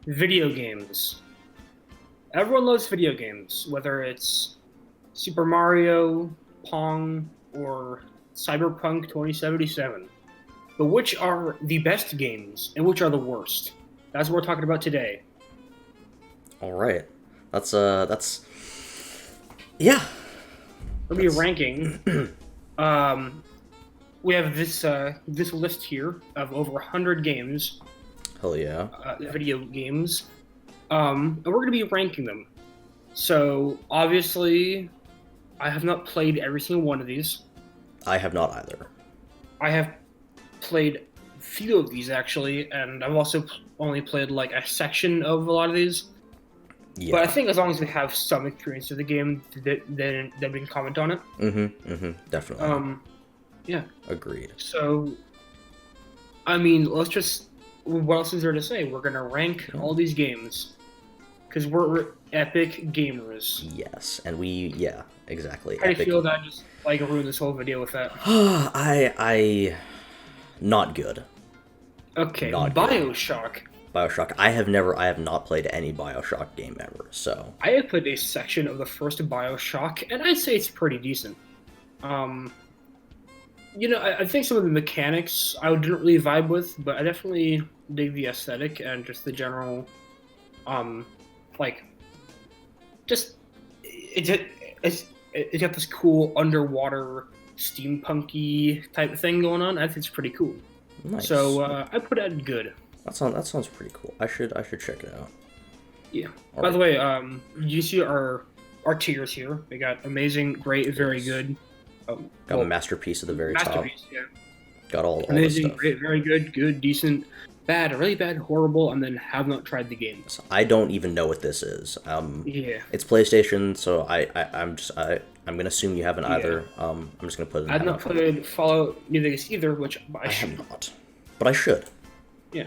Video games. Everyone loves video games, whether it's Super Mario, Pong, or Cyberpunk 2077. But which are the best games and which are the worst? That's what we're talking about today. All right. That's yeah. We'll be That's ranking. Um, we have this list here of over 100 games, hell yeah. video games, and we're gonna be ranking them. So obviously, I have not played every single one of these. I have not either. I have played a few of these actually, and I've also only played like a section of a lot of these. But I Yeah. think as long as we have some experience of the game, then we can comment on it. Definitely. Yeah. Agreed. So, I mean, let's just. What else is there to say? We're gonna rank all these games because we're epic gamers. Yes, and exactly. How do you Epic. feel that I just like ruined this whole video with that? I not good. Okay, Not good. Bioshock. BioShock. I have not played any BioShock game ever. So I have played a section of the first Bioshock, and I'd say it's pretty decent. Um, I think some of the mechanics I didn't really vibe with, but I definitely dig the aesthetic and just the general, um, like, just it's got this cool underwater steampunky type of thing going on. I think it's pretty cool. nice. So I put it at good. That sounds pretty cool. I should check it out. Yeah. All By right. the way, you see our tiers here. We got amazing, great, very Yes. good. Got a masterpiece at the very top. Masterpiece. Yeah. Got all this Amazing, stuff. great, very good, good, decent, bad, really bad, horrible, and then have not tried the game. So I don't even know what this is. Yeah. It's PlayStation, so I'm gonna assume you haven't Yeah. either. I'm just gonna put it in. I've not played Fallout New Vegas either, which I I should. have not, but I should. Yeah.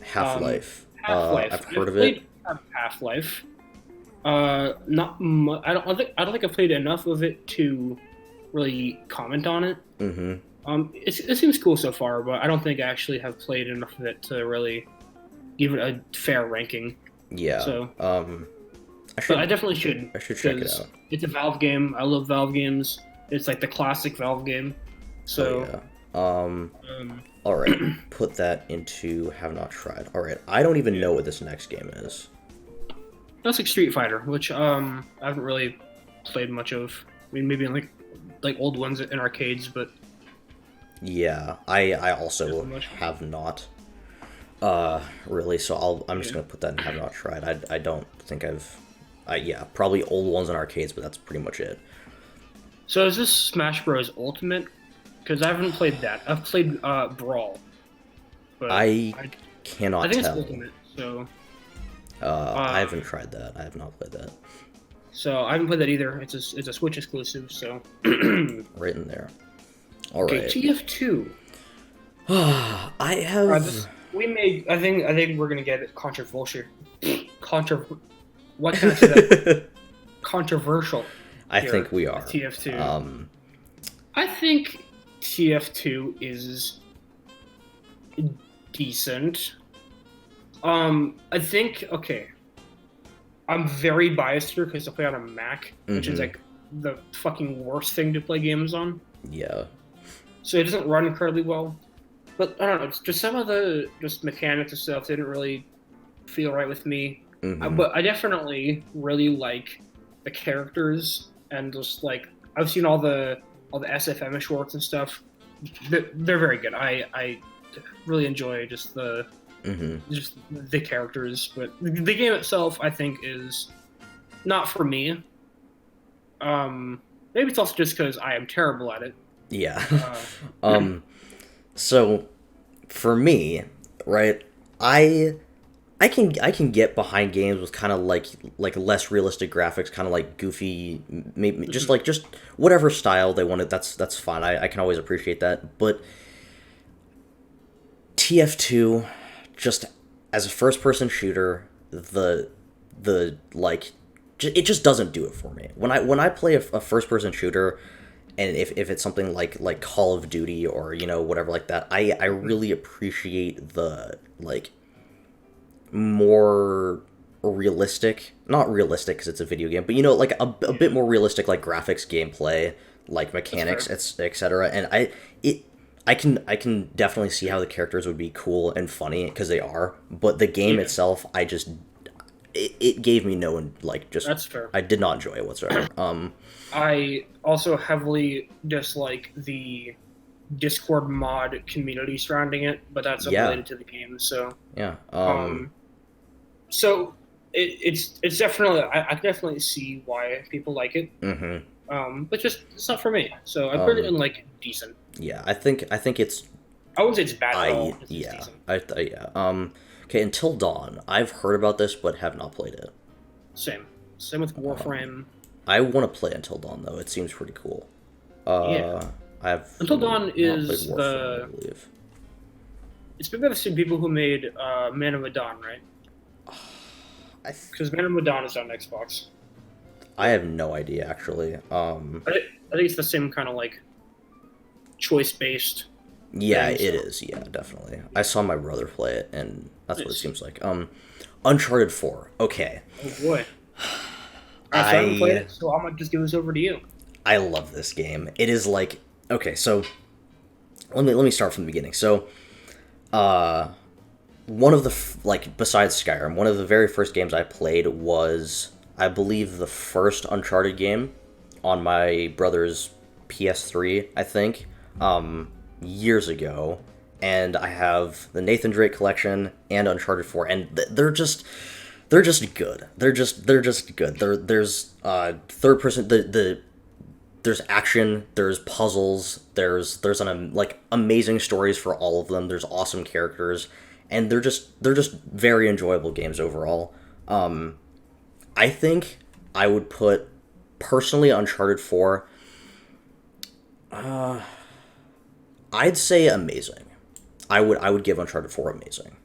Half-Life. Half-Life. I've heard of it. Half-Life. Not mu- I don't think I've played enough of it to really comment on it. Mm-hmm. It seems cool so far, but I don't think I actually have played enough of it to really give it a fair ranking. Yeah. So, I but I definitely should. I should check it because out. It's a Valve game. I love Valve games. It's like the classic Valve game. So, Yeah. um, All right. Put that into have not tried. All right. I don't even know what this next game is. that's like Street Fighter, which I haven't really played much of. I mean, maybe in like old ones in arcades, but Yeah. I also Not much. have not. Really. So I'm just Yeah. gonna put that in have not tried. I don't think I've. Yeah. Probably old ones in arcades, but that's pretty much it. so is this Smash Bros. Ultimate? Because I haven't played that. I've played Brawl, but I I cannot think it's tell. Ultimate. So I haven't tried that. I have not played that. I haven't played that either. It's a Switch exclusive. So Right in there. All okay, right. TF2. I have. I think we're gonna get it controversial. What can I say? That? Controversial. I here think we with are. TF2. I think TF2 is decent. I think okay. I'm very biased here because I play on a Mac, which is Mhm. like the fucking worst thing to play games on. Yeah. So it doesn't run incredibly well. But I don't know, it's just some of the just mechanics and stuff didn't really feel right with me. Mhm. But I definitely really like the characters and just like I've seen all the SFM shorts and stuff. They're very good. I really enjoy just Mhm. the characters, but the game itself I think is not for me. Maybe it's also just because I am terrible at it. Yeah. Uh, So for me, right, I I can get behind games with kind of like less realistic graphics, kind of like goofy, maybe just whatever style they wanted. That's fine. I can always appreciate that. But TF2, just as a first person shooter, the like it just doesn't do it for me. When I play a first person shooter, and if it's something like Call of Duty or whatever like that, I really appreciate the like more realistic. Not realistic because it's a video game, but like a bit more realistic, like graphics, gameplay, like mechanics, etc. And I can definitely see how the characters would be cool and funny because they are, but the game itself, it gave me no like just That's fair. I did not enjoy it whatsoever. I also heavily dislike the Discord mod community surrounding it, but that's unrelated to the game. So yeah, so it's definitely I can definitely see why people like it. But just it's not for me. So I put it in like decent. yeah, I think it's I wouldn't say it's bad at all. It's yeah, decent. okay, Until Dawn. I've heard about this but have not played it. Same with Warframe. I want to play Until Dawn though. It seems pretty cool. Yeah. I've Until Dawn not is played Warframe, I believe. It's made by the same people who made Man of Medan, right? Because Man of Medan is on Xbox. I have no idea actually. I think it's the same kind of like choice-based. Yeah, thing, so. it is. Yeah, definitely. I saw my brother play it, and that's what it seems like. Uncharted 4. Okay. Oh boy. I haven't played it, so I'm gonna just give this over to you. I love this game. It is like, okay, so let me start from the beginning. So, one of the besides Skyrim, one of the very first games I played was, I believe, the first Uncharted game on my brother's PS3, I think, years ago, and I have the Nathan Drake collection and Uncharted 4, and they're just good. They're just good. There's third person, there's action, there's puzzles, there's amazing stories for all of them. There's awesome characters, and they're just very enjoyable games overall. I think I would put personally Uncharted 4. I'd say amazing. I would give Uncharted 4 amazing.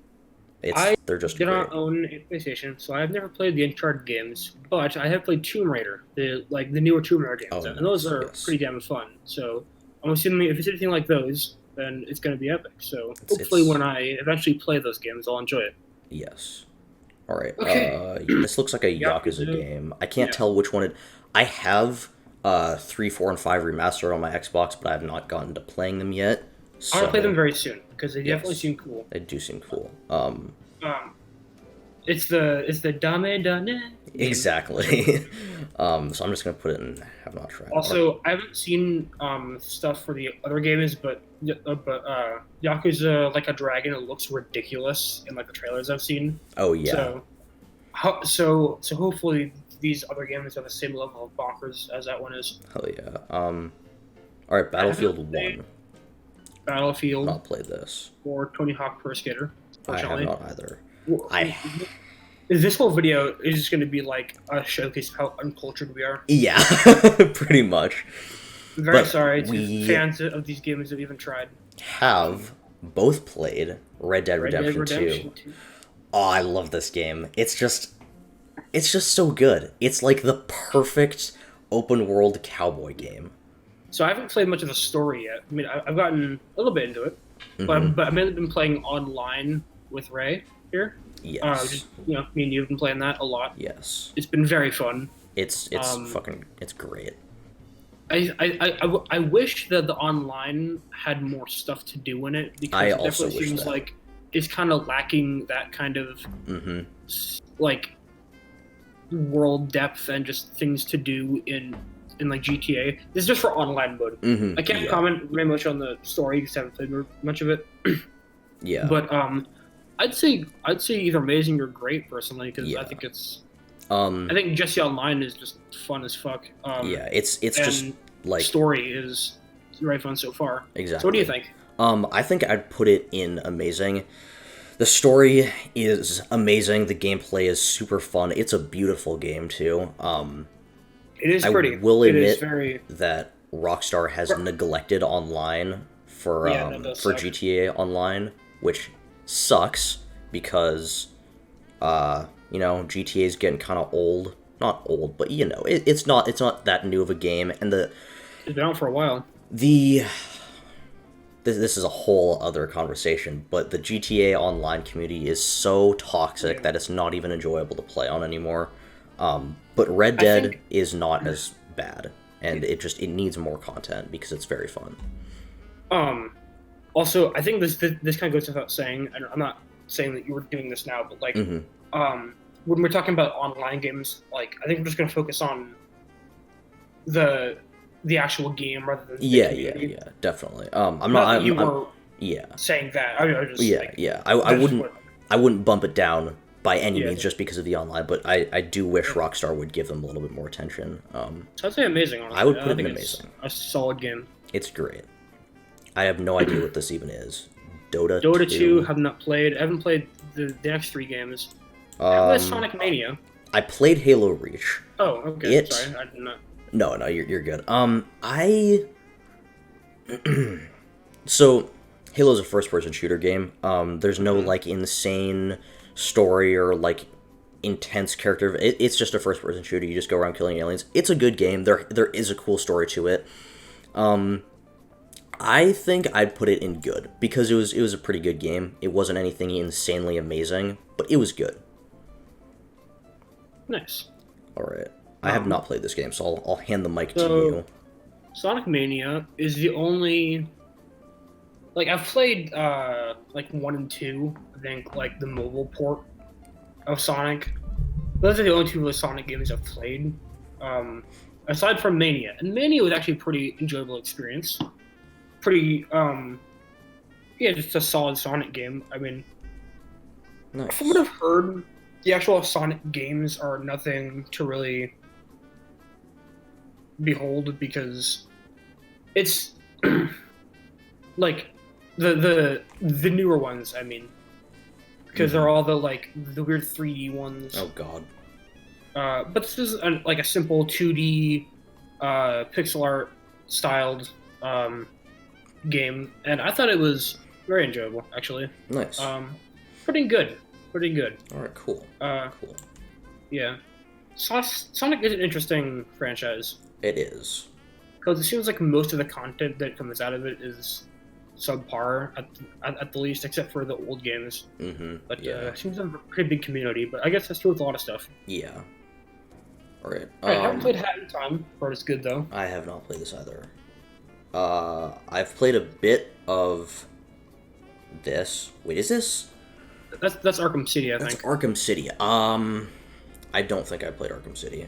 They're just did great. not own a PlayStation, so I've never played the Uncharted games, but I have played Tomb Raider, the newer Tomb Raider games, and those are pretty damn fun. So I'm assuming if it's anything like those, then it's going to be epic. So hopefully, when I eventually play those games, I'll enjoy it. Yes. All right. Okay. This looks like a Yakuza game. I can't tell which one it. I have 3, 4, and 5 remastered on my Xbox, but I have not gotten to playing them yet. So, I want to play them very soon because they definitely seem cool. They do seem cool. It's the Dame Dane. Exactly. So I'm just gonna put it in have not tried. Also, I haven't seen stuff for the other games, but Yakuza Like a Dragon, it looks ridiculous in like the trailers I've seen. Oh yeah. So hopefully these other games are the same level of bonkers as that one is. Hell yeah. All right, Battlefield 1. Battlefield. Not played this. Or Tony Hawk Pro Skater. I have not either. This whole video is just going to be like a showcase of how uncultured we are. Yeah, pretty much. I'm very sorry to fans of these games that even tried. Have both played Red Dead Redemption 2. Oh, I love this game. It's just so good. It's like the perfect open world cowboy game. So I haven't played much of the story yet. I mean, I've gotten a little bit into it, but I've mainly been playing online with Ray here. Yes. Me and you've been playing that a lot. Yes. It's been very fun. It's great. I wish that the online had more stuff to do in it because it definitely seems like it's kind of lacking that kind of like world depth and just things to do in like GTA. This is just for online mode. I can't comment very much on the story because I haven't played much of it. Yeah. But I'd say either amazing or great personally because I think it's. I think Jesse Online is just fun as fuck. It's just like story is very fun so far. Exactly. So what do you think? I think I'd put it in amazing. The story is amazing. The gameplay is super fun. It's a beautiful game too. It is pretty. I will admit that Rockstar has neglected online for GTA Online, which sucks because GTA is getting kind of old. Not old, but it's not that new of a game, and it's been out for a while. this is a whole other conversation, but the GTA Online community is so toxic that it's not even enjoyable to play on anymore. But Red I Dead think is not as bad, and it needs more content because it's very fun. um also I think this kind of goes without saying, and I'm not saying that you were doing this now, but like Hmm. when we're talking about online games, like I think we're just gonna focus on the the actual game rather than the Yeah, yeah, community. yeah, definitely. I'm not. Not that you I'm were yeah, saying that. I was just yeah, like yeah. I that's just wouldn't what. I wouldn't bump it down by any Yeah, means just because of the online, but I do wish yeah. Rockstar would give them a little bit more attention. So I'd say amazing. I Honestly, would put I it in think it's amazing. a solid game. It's great. I have no idea what this even is. Dota Dota 2 2. have not played. I haven't played the next three games. I haven't played Um, Sonic Mania. I played Halo Reach. Oh, okay. It Sorry, I did not. No, no, you're good. I so Halo's a first-person shooter game. There's no Mhm. like insane story or like intense character. It's just a first-person shooter. You just go around killing aliens. It's a good game. There is a cool story to it. I think I'd put it in good because it was a pretty good game. It wasn't anything insanely amazing, but it was good. Nice. All right. I have Um, not played this game, so I'll hand the mic to so you. Sonic Mania is the only like I've played like one and two. I think like the mobile port of Sonic. Those are the only two really Sonic games I've played. Um, Aside from Mania, and Mania was actually a pretty enjoyable experience. Pretty yeah, just a solid Sonic game. I mean, from what Nice. I've heard, the actual Sonic games are nothing to really behold because it's like the newer ones. I mean, because they're Hmm. all the weird 3D ones. Oh God. But this is like a simple 2D pixel art styled um, game, and I thought it was very enjoyable actually. Nice. Um, Pretty good, pretty good. All right. Cool. Uh, Cool. yeah, Sonic is an interesting franchise It is. because it seems like most of the content that comes out of it is subpar at the least, except for the old games. Mm-hmm. But Yeah. it seems to have a pretty big community. But I guess that's true with a lot of stuff. Yeah. All right. I haven't played Hat in Time. Heard it's good though. I have not played this either. I've played a bit of this. Wait, is this? That's Arkham City, I That's think. Arkham City. I don't think I played Arkham City.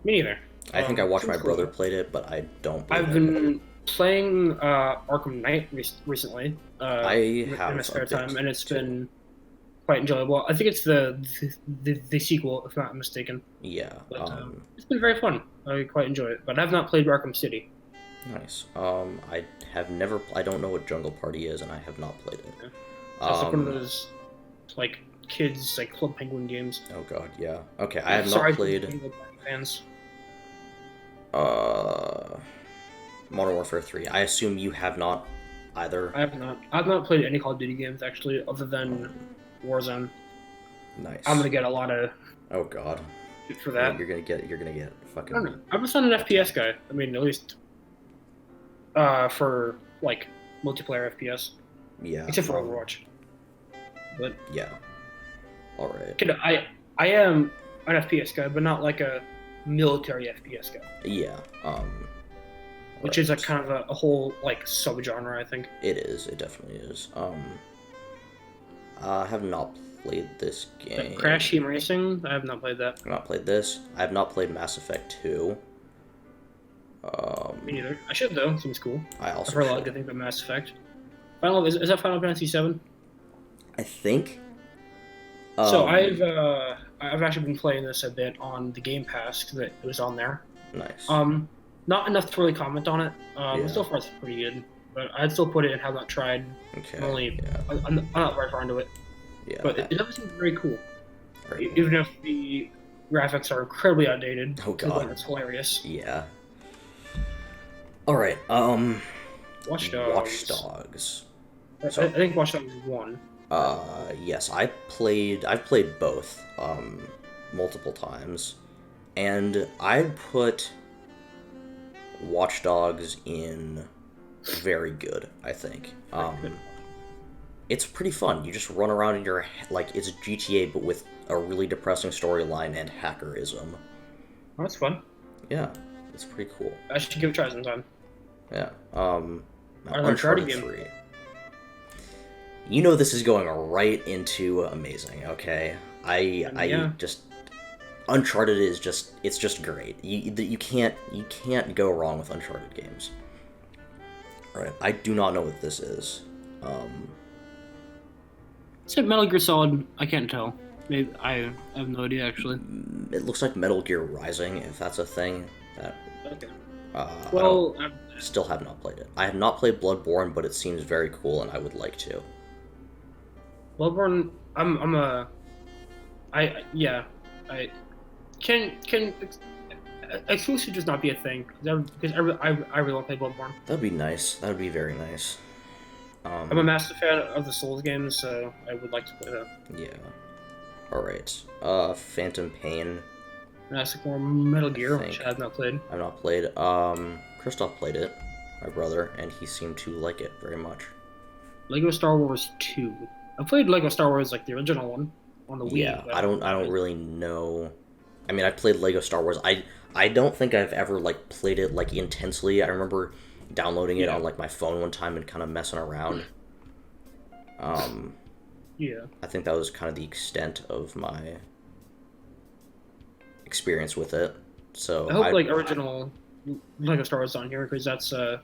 Me neither. I think I watched my Seems brother cool. played it, but I don't I've believe it. been playing Arkham Knight recently I in have my a spare bit time, and it's too. been quite enjoyable. I think it's the sequel, if not mistaken. Yeah. But it's been very fun. I quite enjoy it. But I've not played Arkham City. Nice. I have never. I don't know what Jungle Party is, and I have not played it. Yeah. That's like one of Um. those like kids like Club Penguin games. Oh God. Yeah. Okay. I have not Sorry, played. Jungle Penguin fans. Uh. Modern Warfare 3. I assume you have not either. I have not. I've not played any Call of Duty games actually, other than Warzone. Nice. I'm gonna get a lot of Oh God. shit for that. You're gonna get I fucking. don't know. I'm just not an FPS guy. I mean, at least for like multiplayer FPS, Yeah. except for Overwatch. But Yeah. All right. I am an FPS guy, but not like a military FPS guy, Yeah. which is Right. a kind of a whole like subgenre, I think. It is. It definitely is. I have not played this game. Like Crash Team Racing, I have not played that. I've not played this. I have not played Mass Effect 2. Me neither. I should though. Seems cool. I I've also heard a lot of should. good things about Mass Effect. Is that Final Fantasy VII? I think. So I've actually been playing this a bit on the Game Pass because it was on there. Nice. Not enough to really comment on it. Yeah. So far it's pretty good, but I'd still put it and have not tried. Okay. I'm only Yeah. I'm not very far into it, Yeah. but it does seem very cool. Right. Even if the graphics are incredibly outdated. Oh, God. It's hilarious. Yeah. All right. Watch Dogs. Watch Dogs. I think Watch Dogs is one. Yes, I've played both, multiple times, and I'd put Watch Dogs in very good, I think. Good. It's pretty fun. You just run around in your like it's GTA but with a really depressing storyline and hackerism. Oh, that's fun. Yeah, it's pretty cool. I should give it a try sometime. Yeah. Now Another Uncharted Uncharted game. 3. You know this is going right into amazing, okay? I Yeah. just Uncharted is just it's just great. You can't go wrong with Uncharted games. Right. I do not know what this is. Um Is it Metal Gear Solid? I can't tell. Maybe I have no idea actually. it looks like Metal Gear Rising, if that's a thing. That Okay. I don't Well, still have not played it. I have not played Bloodborne, but it seems very cool and I would like to. Bloodborne. I'm a. I yeah. I can exclusive just not be a thing because I really want to play Bloodborne. That'd be nice. That would be very nice. I'm a massive fan of the Souls games, so I would like to play that. Yeah. Alright. Phantom Pain. Massive more Metal Gear, think. which I have not played. I've not played. Christoph played it, my brother, and he seemed to like it very much. Lego Star Wars 2. I played Lego Star Wars like the original one on the Wii. Yeah, I don't really know. I mean, I played Lego Star Wars. I don't think I've ever like played it like intensely. I remember downloading it on like my phone one time and kind of messing around. Yeah. I think that was kind of the extent of my experience with it. So I hope like original Lego Star Wars is on here because that's a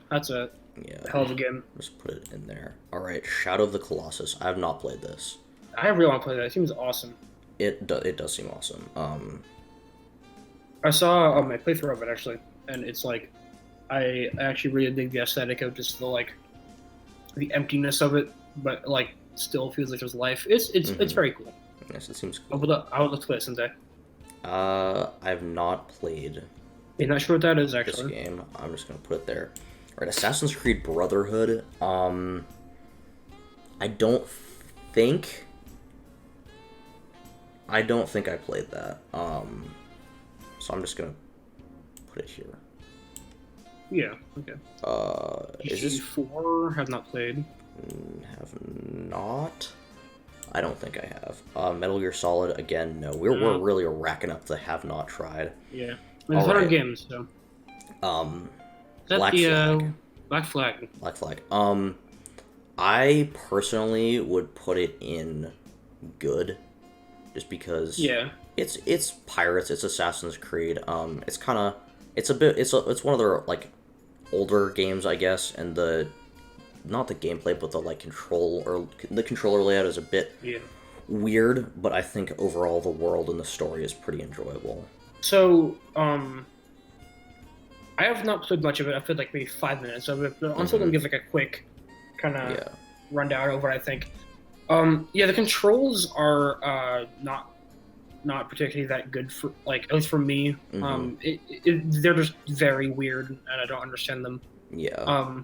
yeah, hell of a game. just put it in there. All right, Shadow of the Colossus. I have not played this. I really want to play that. It seems awesome. It does seem awesome. I saw my playthrough of it actually, and it's like I actually really dig the aesthetic of just the emptiness of it, but like still feels like there's life. It's very cool. Yes, it seems I cool. would love to play it someday. I have not played You're not sure what that is this actually. game. I'm just gonna put it there. All right, Assassin's Creed Brotherhood. I don't think. I don't think I played that. So I'm just gonna put it here. Yeah. Okay. Is this 4 have not played. have not? I don't think I have. Metal Gear Solid again. No, we're really racking up the have not tried. Yeah. There's 100 Alright. games, so. Is that Black the Flag. Black Flag? Black Flag. I personally would put it in good, just because. Yeah. It's pirates. It's Assassin's Creed. It's kind of. It's one of their like older games, I guess, and not the gameplay, but the like the controller layout is a bit Yeah. weird, but I think overall the world and the story is pretty enjoyable. So, I have not played much of it. I've played like maybe 5 minutes of it, but I'm still gonna give like a quick kind of Yeah. rundown over what I think. Yeah, the controls are not particularly that good for like at least for me. They're just very weird, and I don't understand them. Yeah.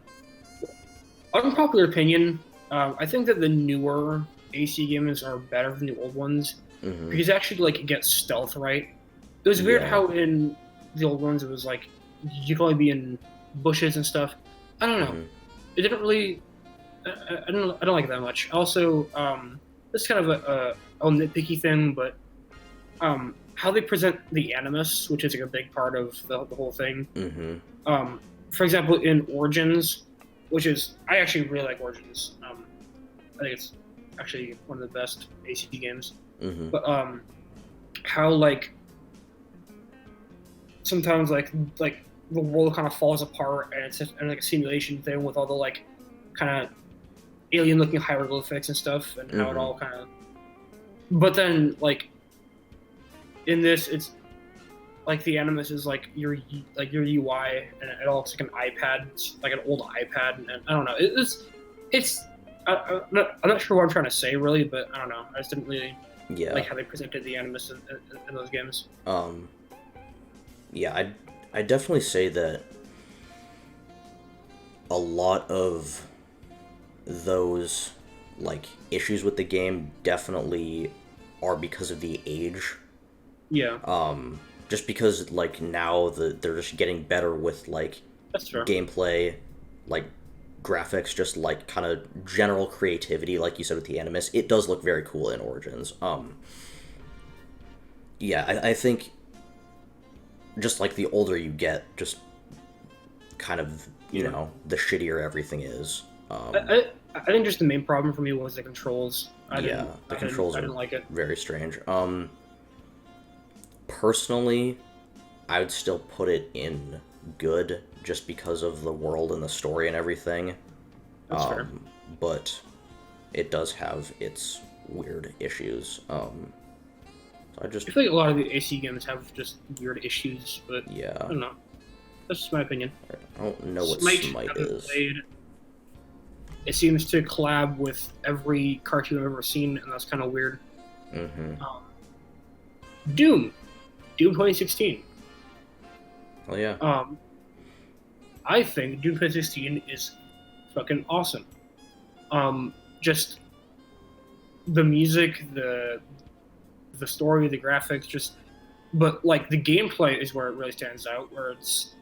Unpopular opinion. I think that the newer AC games are better than the old ones because they actually like get stealth right. It was weird Yeah. how in the old ones it was like you could only be in bushes and stuff. I don't know. It didn't really. I don't like it that much. Also, this is kind of a nitpicky thing, but how they present the Animus, which is like a big part of the whole thing. For example, in Origins, which is I actually really like Origins. I think it's actually one of the best AC games. But how like sometimes like the world kind of falls apart and it's just like a simulation thing with all the like kind of alien looking hieroglyphics and stuff and how it all kind of. But then like in this, it's like the Animus is like your UI and it all looks like an iPad, like an old iPad, and I don't know. It's I'm not sure what I'm trying to say really, but I don't know. I just didn't really like how they presented the Animus in those games. Yeah, I definitely say that a lot of those like issues with the game definitely are because of the age. Yeah. Just because like now they're just getting better with like That's true. gameplay, like graphics, just like kind of general creativity, like you said with the Animus, it does look very cool in Origins. Yeah, I think just like the older you get, just kind of, Yeah. the shittier everything is. I think just the main problem for me was the controls. Yeah, the controls I are didn't like it. very strange. Personally, I would still put it in good just because of the world and the story and everything. That's fair. But it does have its weird issues. So I just, I feel like a lot of the AC games have just weird issues, but I yeah, don't know. That's just my opinion. I don't know what Smite, Smite haven't is. played. It seems to collab with every cartoon I've ever seen, and that's kind of weird. Mm-hmm. Um, Doom, Doom 2016. Oh yeah. Um, I think Doom 2016 is fucking awesome. Just the music, the story, the graphics, just but like the gameplay is where it really stands out. Where it's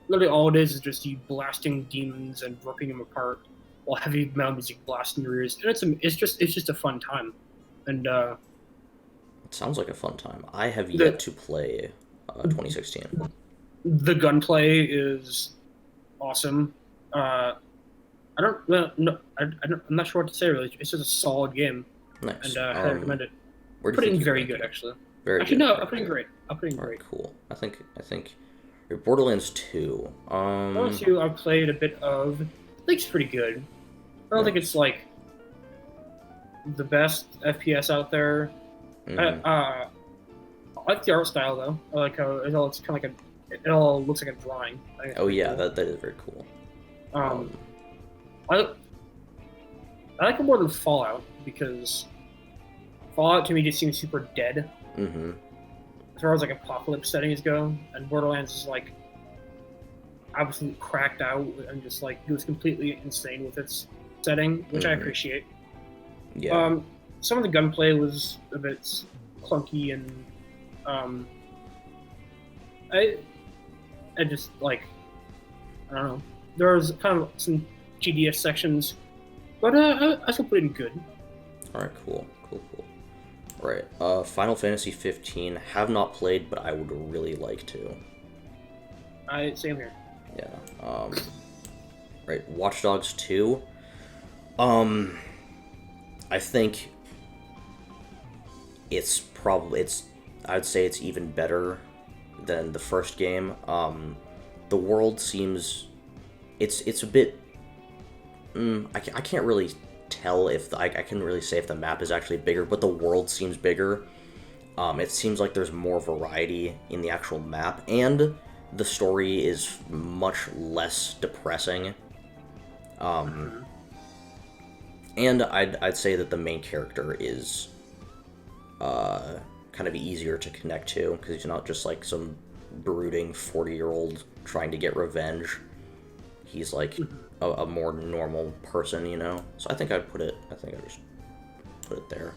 literally all it is just you blasting demons and ripping them apart while heavy metal music blasts in your ears, and it's just a fun time. And It sounds like a fun time. I have yet the to play 2016. the gunplay is awesome. Uh, I don't no, I'm not sure what to say really. It's just a solid game, Nice. and I highly recommend it. Where do you Put it think in you very rank good it? actually. Very Actually, good. no, Very I'm putting good. great. I'm putting All right, great. cool. I think Borderlands 2. Borderlands 2, I've played a bit of. I think it's pretty good. I don't think it's Nice. like the best FPS out there. Mm-hmm. I like the art style though. I like how it's kind of like it all looks like a drawing. I think it's Oh pretty yeah, cool. that is very cool. Um, Um, I I like it more than Fallout because Fallout to me just seems super dead mm-hmm. as far as like apocalypse settings go, and Borderlands is like absolutely cracked out and just like goes completely insane with its setting, which I Mm-hmm. appreciate. Yeah. Um, some of the gunplay was a bit clunky and um, I I just like I don't know. There was kind of some GDS sections, but I still put it in good. All right. Cool. Cool. Cool. Right. Final Fantasy 15. Have not played, but I would really like to. I same here. Yeah. Right. Watch Dogs 2. Um, I think it's I'd say it's even better than the first game. The world seems it's a bit I can't really tell if I can really say if the map is actually bigger, but the world seems bigger. It seems like there's more variety in the actual map, and the story is much less depressing. And I'd say that the main character is kind of easier to connect to because he's not just like some brooding 40-year-old trying to get revenge. He's like a more normal person, So I think I'd put it. I think I just put it there.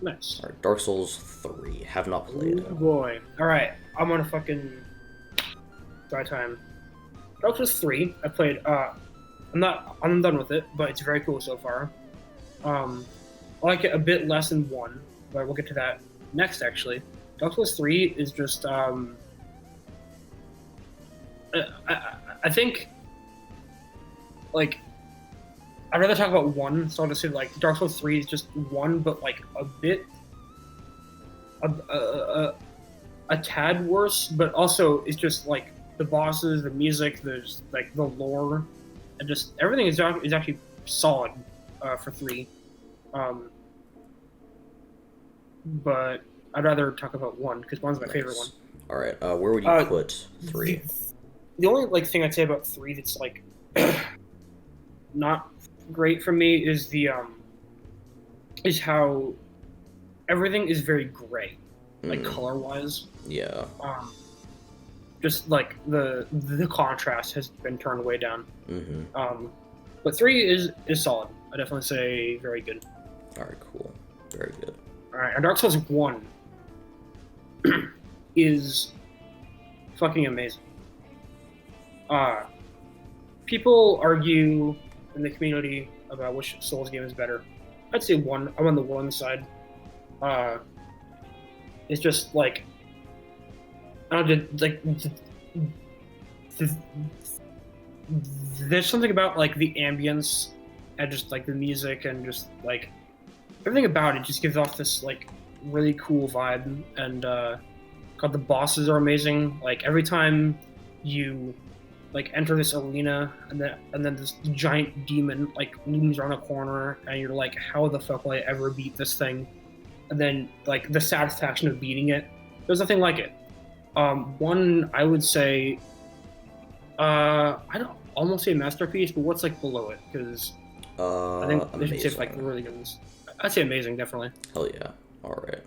Nice. All right, Dark Souls 3. Have not played. Ooh, boy. All right, I'm gonna fucking try time. Dark Souls 3. I played. I'm done with it, but it's very cool so far. I like it a bit less than 1, but we'll get to that next. Actually, Dark Souls 3 is just. I think like I'd rather talk about 1, so I'll just say like Dark Souls 3 is just 1, but like a tad worse, but also it's just like the bosses, the music, there's like the lore, and just everything is actually solid for 3. But I'd rather talk about 1 because 1's my favorite one. Nice. All right. Where would you put 3? The only like thing I'd say about 3 that's like not great for me is how everything is very gray, like color wise. Yeah. Just like the contrast has been turned way down. Mm-hmm. But 3 is solid. I definitely say very good. All right. Cool. Very good. All right, and Dark Souls 1 is fucking amazing. people argue in the community about which Souls game is better. I'd say one. I'm on the one side. Uh, it's just like I don't know, like th- there's something about like the ambience and just like the music and just like everything about it just gives off this like really cool vibe. And God, the bosses are amazing. Like every time you like enter this arena and then this giant demon like looms around a corner and you're like, how the fuck will I ever beat this thing? And then like the satisfaction of beating it, there's nothing like it. One I would say, I don't almost say masterpiece, but what's like below it? Because I think they should say like Amazing. really good ones. I'd say amazing, definitely. Hell yeah. All right.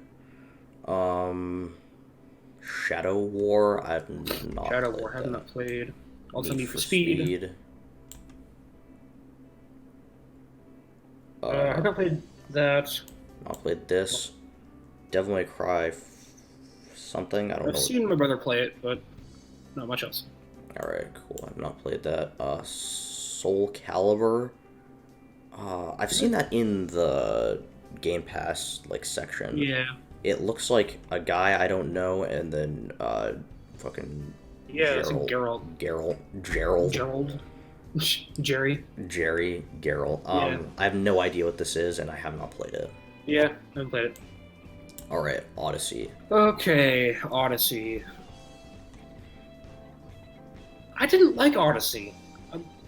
Shadow War. I've not Shadow played War have that. not played. Also Need Need for for Speed. Speed. I Uh, haven't played that. not played this. Devil May Cry something. I don't I've know. seen my brother play it, but not much else. All right, cool. I've not played that. Soul Calibur. I've seen that in the Game Pass like section. Yeah, It looks like a guy I don't know, and then fucking yeah, it's a Gerald, Jerry. Jerry Geralt. Yeah, I have no idea what this is, and I have not played it. yeah, I haven't played it. All right, Odyssey. Okay, Odyssey. I didn't like Odyssey.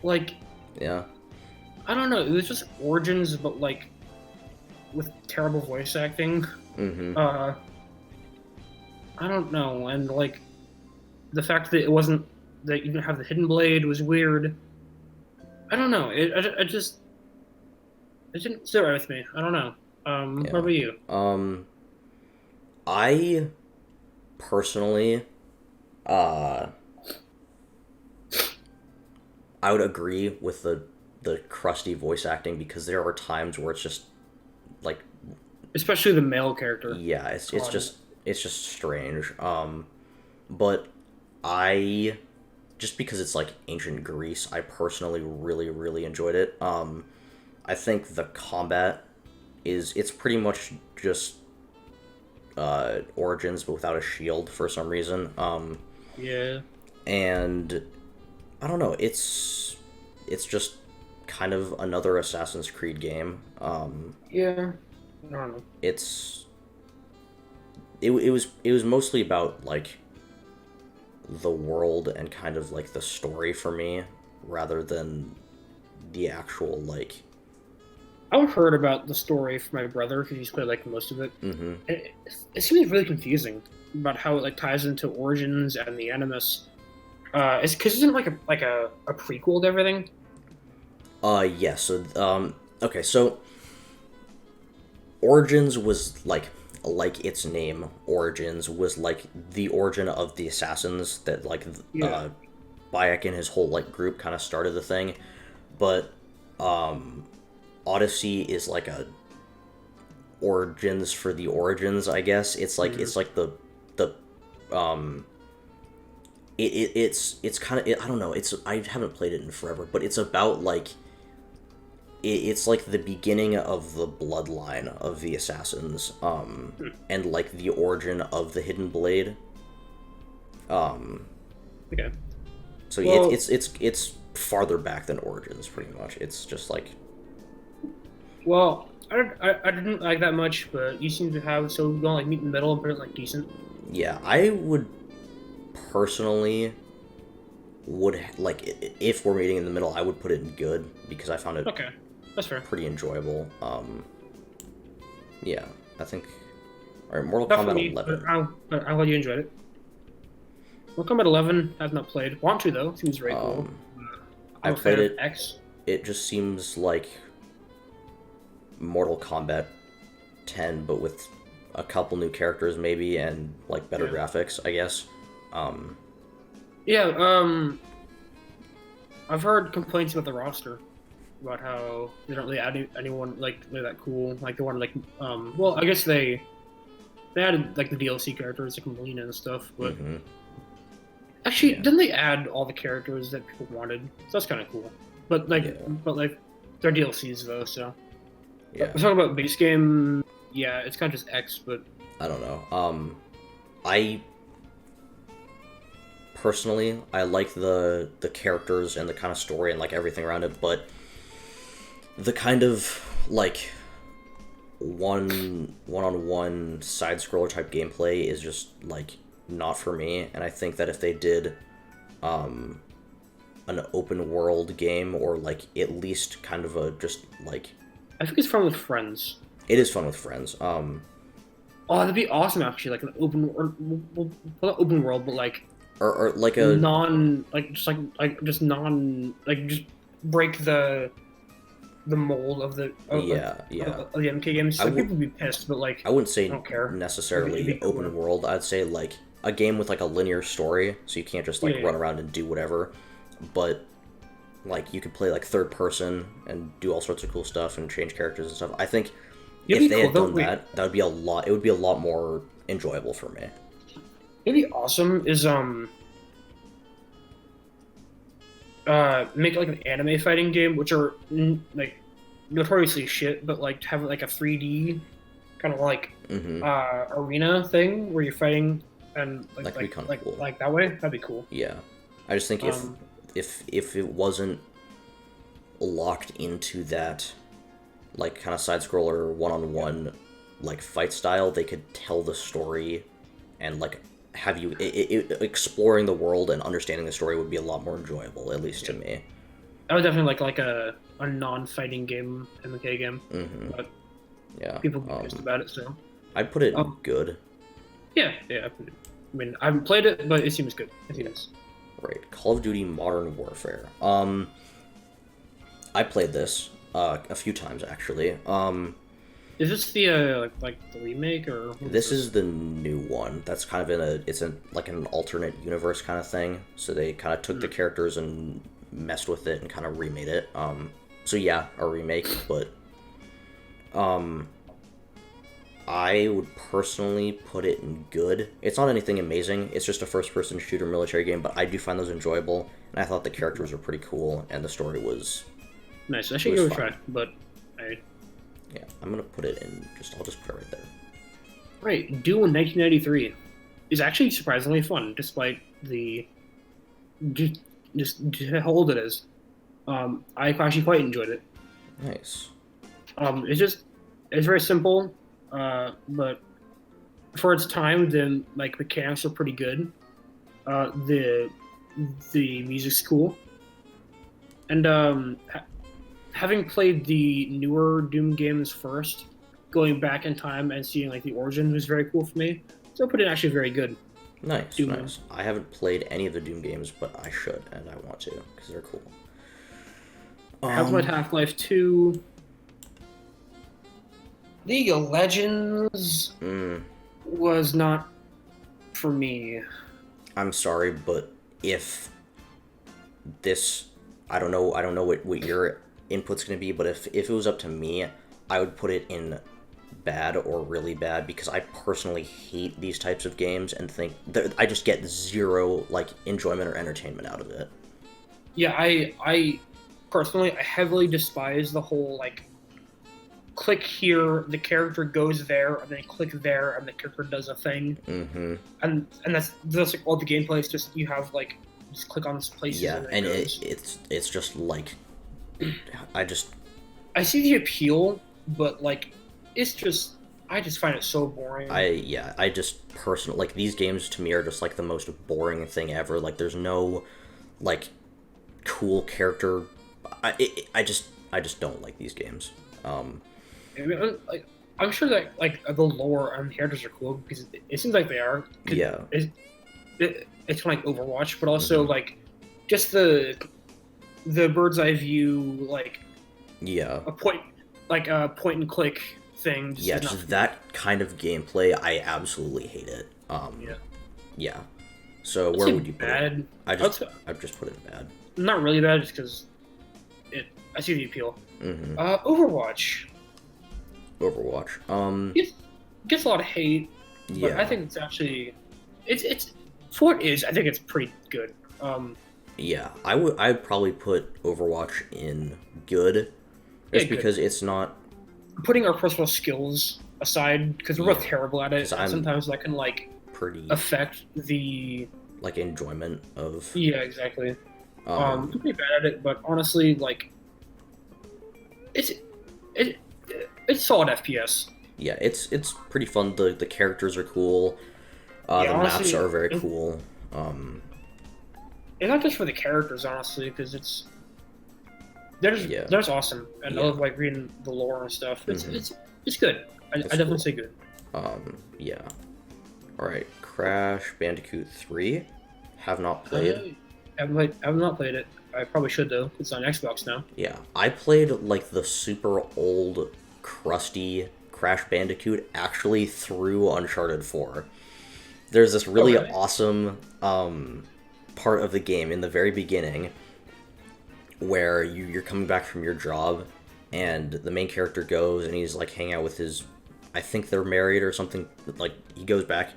Like, Yeah. I don't know. It was just Origins, but like with terrible voice acting. Mm-hmm. I don't know, and like the fact that it wasn't that you didn't have the hidden blade was weird. I don't know. It didn't sit right with me. I don't know. What Yeah. about you? I personally, uh, I would agree with the crusty voice acting because there are times where it's just like, Especially the male character. yeah, it's God. just strange. But I just because it's like ancient Greece, I personally really enjoyed it. I think the combat it's pretty much just Origins but without a shield for some reason. Yeah. And I don't know, it's just kind of another Assassin's Creed game. Yeah. I don't know. It's it was mostly about like the world and kind of like the story for me rather than the actual like I've heard about the story from my brother because he's played like most of it. mm-hmm. It seems really confusing about how it like ties into Origins and the Animus. It's because isn't it like a prequel to everything? Yeah, so okay, so Origins was like its name, Origins was like the origin of the assassins that like Yeah. Bayek and his whole like group kind of started the thing. But Odyssey is like a origins for the origins, I guess. It's like the um it's kind of I don't know, it's I haven't played it in forever, but it's about like it's like the beginning of the bloodline of the assassins, and like the origin of the hidden blade. Okay. So Well, it's farther back than Origins, pretty much. It's just like well, I didn't like that much, but you seem to have so we're gonna like meet in the middle and put it like decent. yeah, I would personally like if we're meeting in the middle, I would put it in good because I found it Okay, that's fair. pretty enjoyable. Yeah, I think. All right, Mortal Not for Kombat me, 11. but I'm glad you enjoyed it. Mortal Kombat 11, I've not played. Want to though? Seems very cool. I I'm a fan played of it. X. It just seems like Mortal Kombat 10, but with a couple new characters maybe and like better Yeah. graphics, I guess. Um, Yeah. I've heard complaints about the roster, about how they don't really add anyone like really that cool. Like they wanted like well, I guess they added like the DLC characters like Melina and stuff, but mhm. Actually, Yeah. didn't they add all the characters that people wanted? So that's kind of cool. But like, Yeah. but like, they're DLCs though. So Yeah. we're talking about base game. Yeah, it's kind of just X, but I don't know. I personally I like the characters and the kind of story and like everything around it, but the kind of like one-on-one side scroller type gameplay is just like not for me. And I think that if they did an open world game, or like at least kind of a just like, I think it's fun with friends. it is fun with friends. Oh, that'd be awesome actually, like an open or well, not open world, but like or like a non like just non like just break the mold of the MK games. I Like would people would be pissed, but like I wouldn't say I don't care. necessarily It'd be open cool. world. I'd say like a game with like a linear story, so you can't just like Yeah, run yeah. around and do whatever. But like you could play like third person and do all sorts of cool stuff and change characters and stuff. I think It'd if be they cool had though. done Wait, that, that would be a lot. It would be a lot more enjoyable for me. it'd be awesome. Is make like an anime fighting game, which are like notoriously shit, but like have like a 3D kind of like Hmm. arena thing where you're fighting and That could be kind of cool. like that way. That'd be cool. Yeah, I just think Um, if it wasn't locked into that like kind of side scroller one-on-one like fight style, they could tell the story and like have you exploring the world and understanding the story would be a lot more enjoyable, at least to me. I would definitely like a non-fighting game MK game, Hmm. but Yeah. people get pissed about it. So I'd put it um, good. yeah, yeah. I mean, I haven't played it, but it seems good. It seems. Right. Call of Duty Modern Warfare. I played this a few times actually. Is this the like the remake or what This is the new one. That's kind of in a it's in like an alternate universe kind of thing. So they kind of took the characters and messed with it and kind of remade it. So yeah, a remake, but I would personally put it in good. It's not anything amazing. It's just a first-person shooter military game, but I do find those enjoyable, and I thought the characters were pretty cool, and the story was nice? I it should was give it a fun. try, but I Yeah, I'm gonna put it in. I'll just put it right there. right. Duel in 1993 is actually surprisingly fun, despite the just how old it is. I actually quite enjoyed it. Nice. It's very simple, but for its time, the like mechanics are pretty good. The music's cool, and having played the newer Doom games first, going back in time and seeing like the origin was very cool for me. So I put it actually very good. Nice, Doom. nice. I haven't played any of the Doom games, but I should, and I want to, because they're cool. Half-Life, Half-Life 2, League of Legends mm, was not for me. I'm sorry, but if this, I don't know what your input's gonna be, but if it was up to me, I would put it in bad or really bad, because I personally hate these types of games and think that I just get zero like enjoyment or entertainment out of it. Yeah, I personally I heavily despise the whole like click here, the character goes there, and then click there, and the character does a thing, Mm-hmm. and that's like all the gameplay is just you have like just click on places. Yeah, and and it goes. it's just like I just I see the appeal, but like it's just I just find it so boring. I just personally like these games to me are just like the most boring thing ever. Like there's no like cool character. I just don't like these games. I mean, I'm sure that like the lore and the characters are cool because it seems like they are. 'Cause Yeah. it's kind of like Overwatch, but also Mhm. like just the bird's eye view, like Yeah. a point and click thing. Yeah, is not just for me. that kind of gameplay, I absolutely hate it. Yeah. Yeah. So I'd where say would you put it? bad? I'd just put it bad. Not really bad, just because I see the appeal. Mm-hmm. Overwatch Overwatch. gets a lot of hate, but Yeah. I think it's actually it's Fort is. I think it's pretty good. Yeah, I'd probably put Overwatch in good, Yeah, just good. because it's not. Putting our personal skills aside, because we're both Yeah, terrible at because it, and I'm sometimes that can like pretty affect the. like enjoyment of. Yeah, exactly. I'm Um, pretty bad at it, but honestly, like it's it it's solid FPS. yeah, it's pretty fun. The characters are cool. Yeah, The maps honestly, are very cool. Um, it's not just for the characters, honestly, because there's yeah, there's awesome, and I yeah. love like reading the lore and stuff. Hmm. It's good. I That's definitely cool. say good. Yeah. All right, Crash Bandicoot 3. Have not played. I have not played it. I probably should though. It's on Xbox now. Yeah, I played like the super old, crusty Crash Bandicoot actually through Uncharted 4. There's this Oh really really? awesome part of the game in the very beginning where you're coming back from your job and the main character goes and he's like hanging out with his, I think they're married or something, like he goes back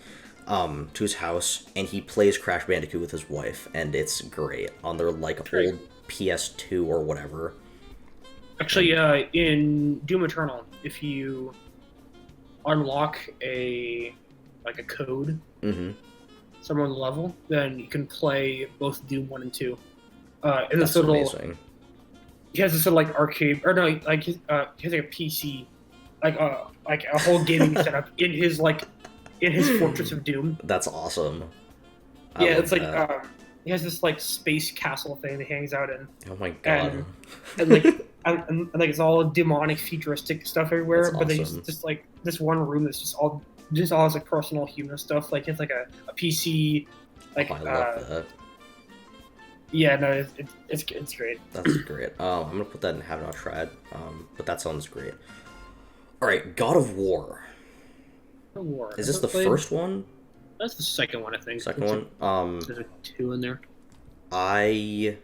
to his house and he plays Crash Bandicoot with his wife and it's great on their like Very old PS2 or whatever. Actually, in Doom Eternal, if you unlock a code Mm-hmm. somewhere on the level, then you can play both Doom 1 and 2. In this That's little, amazing. he has this little like arcade, or no, like he has like a PC, like a whole gaming setup in his Fortress of Doom. That's awesome. I Yeah, love it's like that. he has this like space castle thing that he hangs out in, Oh my god. and and like and, like it's all demonic, futuristic stuff everywhere. That's But they awesome. just like this one room that's just all has like personal human stuff. Like it's like a PC, like Oh, I love that. yeah, no, it's great. That's great. I'm gonna put that in have not tried. But that sounds great. All right, God of War. War. Is Have this I the played? first one? That's the second one, I think. Second one? There's a two in there. I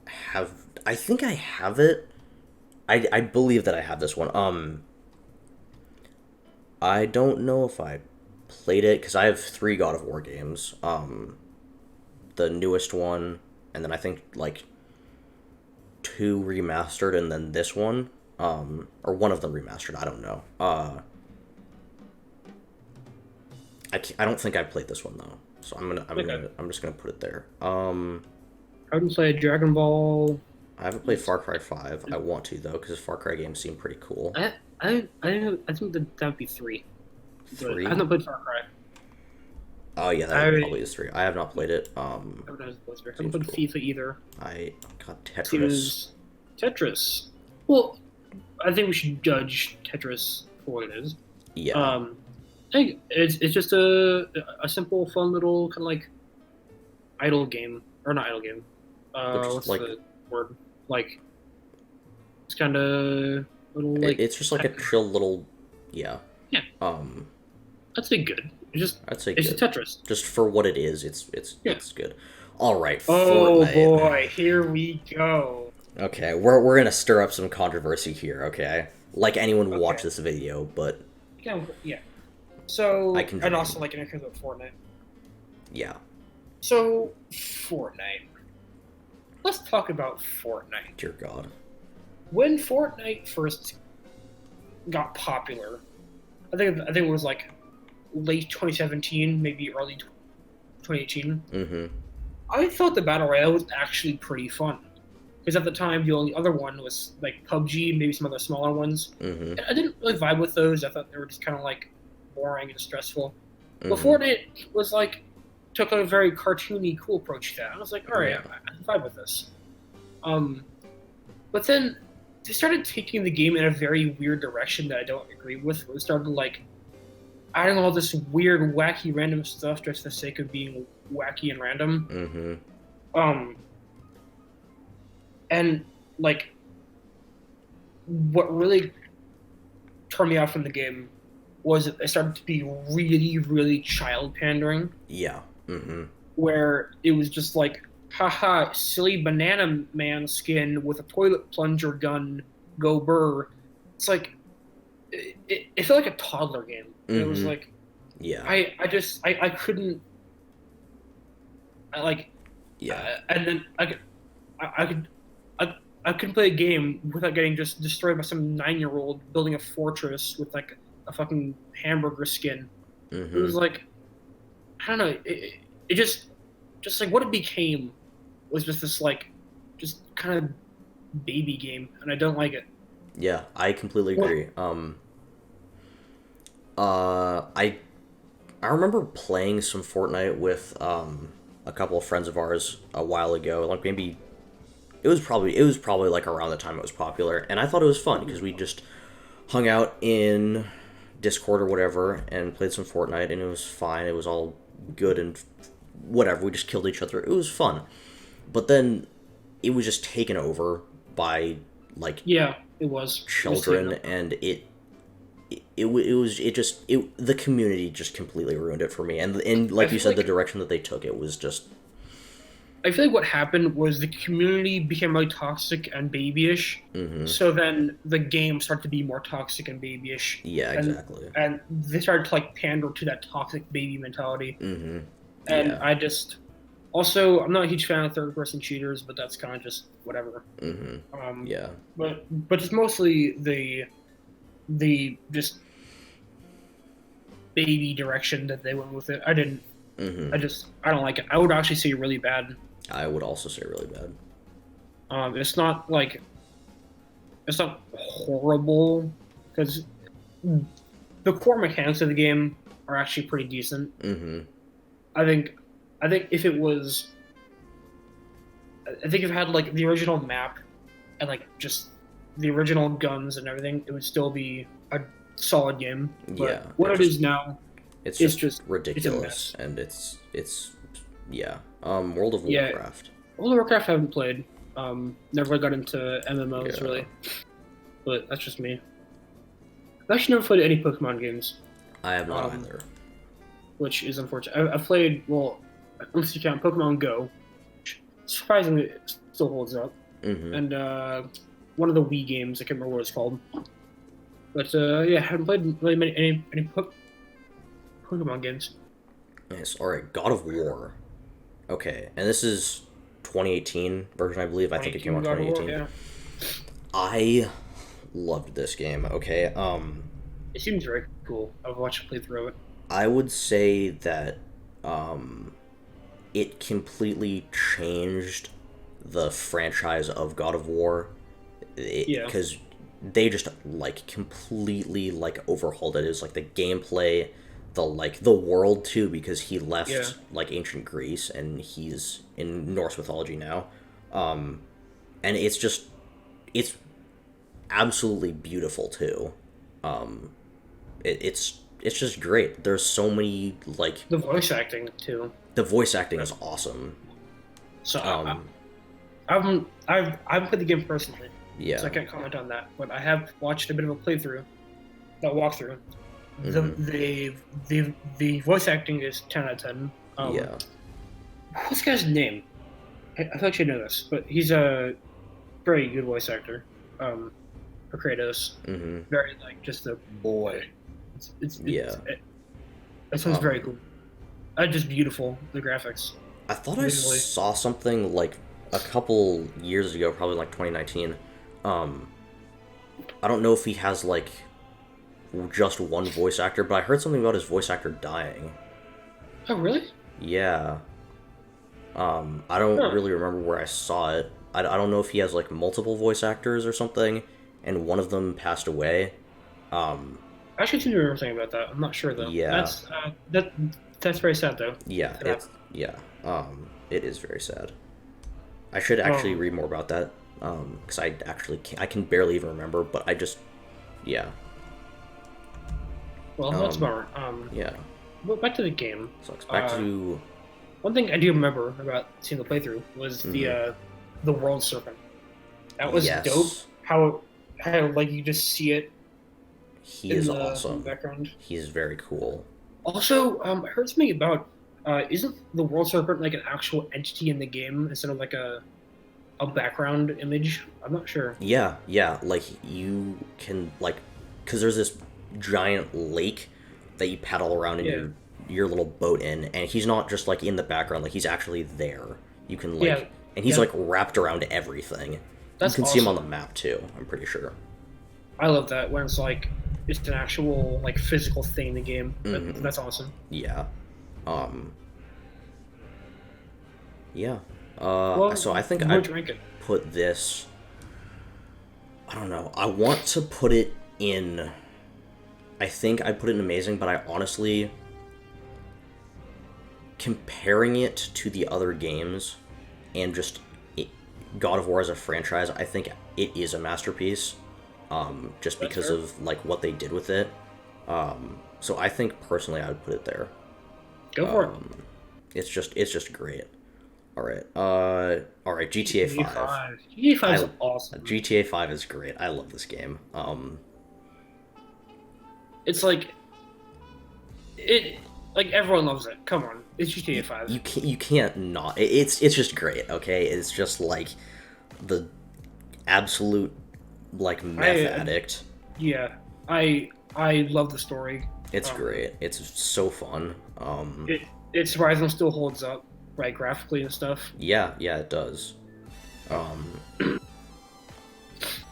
have. I think I have it. I believe that I have this one. I don't know if I played it because I have three God of War games. The newest one, and then I think like two remastered, and then this one. Or one of them remastered. I don't know. I don't think I played this one though. So Okay. I'm just gonna put it there. I haven't played Dragon Ball. I haven't played Far Cry 5. I want to though because Far Cry games seem pretty cool. I think that would be three. But I 3. haven't played Far Cry. Oh yeah, I that probably is 3. I have not played it. haven't Seems played cool. FIFA either. I got Tetris. Seems Tetris. Well, I think we should judge Tetris for what it is. Yeah, I think it's just a simple, fun little kind of like idle game, or not idle game. which is What's like the word? Like it's kind of little like it's just like a chill little. Yeah. yeah. Um, I'd say good. I'd say It's just good. Tetris. Just for what it is, Yeah. it's good. All right, Oh Fortnite. boy, here we go. Okay, we're gonna stir up some controversy here. Okay, like anyone would watch Okay. this video, but Yeah, yeah. So I can and dream. also like in terms of Fortnite. Yeah. So Fortnite. Let's talk about Fortnite. Dear God. When Fortnite first got popular, I think it was like late 2017, maybe early 2018. Mm-hmm. I thought the battle royale was actually pretty fun because at the time the only other one was like PUBG, maybe some other smaller ones. Mm-hmm. And I didn't really vibe with those. I thought they were just kind of like boring and stressful. But Mm-hmm. Fortnite was like took a very cartoony, cool approach to that. I was like, all right, Yeah. I can vibe with this. But then they started taking the game in a very weird direction that I don't agree with. They started like adding all this weird, wacky, random stuff just for the sake of being wacky and random. Mm-hmm. And like, what really turned me off from the game was that it started to be really, really child pandering, Yeah. Mm-hmm. where it was just like, haha, silly banana man skin with a toilet plunger gun, go burr. It's like, it felt like a toddler game. And it was Mhm. like, Yeah. I couldn't I like Yeah. and then I could I couldn't play a game without getting just destroyed by some 9-year-old building a fortress with like a fucking hamburger skin. It Mm-hmm. was like I don't know. It just like what it became was just this like just kind of baby game, and I don't like it. Yeah, I completely What? agree. I remember playing some Fortnite with a couple of friends of ours a while ago. Like maybe it was probably like around the time it was popular, and I thought it was fun because we just hung out in Discord or whatever and played some Fortnite, and it was fine. It was all good and whatever. We just killed each other. It was fun, but then it was just taken over by like Yeah, it was. It was taken children, up. and it the community just completely ruined it for me. And I like you feel said, the like direction that they took it was just I feel like what happened was the community became really toxic and babyish. mm-hmm. So then the game started to be more toxic and babyish, Yeah, and exactly. they started to like pander to that toxic baby mentality. Mm-hmm. And Yeah. I just also I'm not a huge fan of third person shooters, but that's kind of just whatever. Mm-hmm. Um, Yeah. but just mostly the just baby direction that they went with it. I didn't. Mm-hmm. I don't like it. I would actually say really bad. I would also say really bad. It's not like it's not horrible because the core mechanics of the game are actually pretty decent. Mm-hmm. I think I think if it was I think if it had like the original map and like just the original guns and everything, it would still be a solid game. Yeah. But what It it just is now it's is just just it's a ridiculous, mess. and it's yeah. World of Yeah, Warcraft. World of Warcraft I haven't played. Never really got into MMOs Yeah. really, but that's just me. I've actually never played any Pokemon games, I have not um, either. which is unfortunate. I've played well, unless you count Pokemon Go, which surprisingly it still holds up, Mm-hmm. and one of the Wii games I can't remember what it's called. But yeah, I haven't played really any Pokemon games. Nice. All right. God of War. Okay, and this is 2018 version, I believe. I think it came 2018 out God of War, 2018. yeah. I loved this game. Okay, It seems very cool. I've watched a playthrough of it. I would say that um, it completely changed the franchise of God of War Yeah, because they just like completely like overhauled it. It was like the gameplay, the world too, because he yeah. left like ancient Greece and he's in Norse mythology now, um, and it's absolutely beautiful too. Um, it's just great. There's so many like The voice acting too. the voice acting is awesome. So Um, I haven't played the game personally, so yeah. I can't comment on that. But I have watched a bit of a playthrough, that walkthrough. The Hmm. the the voice acting is 10 out of 10. Yeah. What's the guy's name? I thought you know this, but he's a very good voice actor. For Kratos, Hmm. very like just a boy. Yeah. It sounds very Um, cool. Just beautiful the graphics I thought I visually. saw something like a couple years ago, probably like 2019. Um, I don't know if he has like just one voice actor, but I heard something about his voice actor dying. Oh really? Yeah. I don't Huh. really remember where I saw it. I don't know if he has like multiple voice actors or something, and one of them passed away. Um, I actually seem to remember something about that. I'm not sure though. yeah. That's very sad though. Yeah, That happened. it is very sad. I should actually Um, read more about that, because I can barely even remember, but yeah, well, that's a um, bummer. yeah. But back to the game. Sucks. Back Uh, to, One thing I do remember about seeing the playthrough was mhm. the world serpent. That was dope. Yes, How like you just see it he in is the awesome. background. He is very cool. Also, I heard something about isn't the world serpent like an actual entity in the game instead of like a background image? I'm not sure. Yeah, yeah. Like you can like, because there's this giant lake that you paddle around in Yeah, your little boat in, and he's not just like in the background, like he's actually there. You can yeah, like, and he's yeah. like wrapped around everything. You That's can see him on the awesome. map too. I'm pretty sure. I love that when it's like it's an actual like physical thing in the game. Hmm. That's awesome. Yeah. Um. Yeah. Well, So I think we're I'd drinking. put this. I don't know. I want to put it in. I think I'd put it in amazing, but I honestly, comparing it to the other games and just God of War as a franchise, I think it is a masterpiece. Just That's because fair. of like what they did with it. So I think personally I would put it there. Go for it. It's just great. All right. GTA GTA 5. 5. GTA 5 is I awesome. GTA 5 is great. I love this game. It's it like everyone loves it. Come on, it's GTA 5. You can't not. It's just great. Okay, it's just like the absolute like meth I addict. yeah, I love the story. It's Um, great. It's so fun. it surprisingly still holds up, right, graphically and stuff. Yeah, yeah, it does. Um, Um,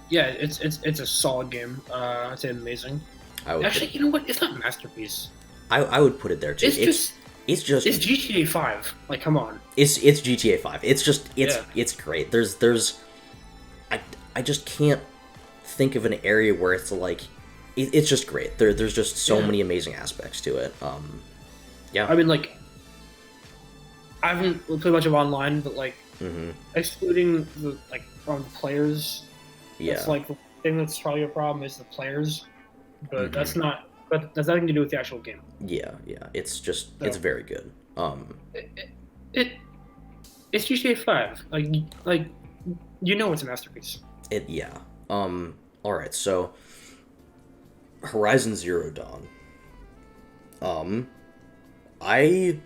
yeah, it's a solid game. I'd say amazing. I would put Actually, you know what? It's not a masterpiece. I would put it there too. It's just It's just it's GTA 5. Like, come on. it's GTA 5. It's just Yeah, it's great. I I just can't think of an area where it's like it's just great. There's just so yeah. many amazing aspects to it. Yeah. I mean, like, I haven't played much of online, but like, Hmm. excluding the players, Yeah. that's like the thing that's probably a problem is the players. But Hmm. that's nothing to do with the actual game. Yeah, yeah. It's So very good. it, it it's GTA 5. Like you know it's a masterpiece. It yeah. All right. So Horizon Zero Dawn. Um, I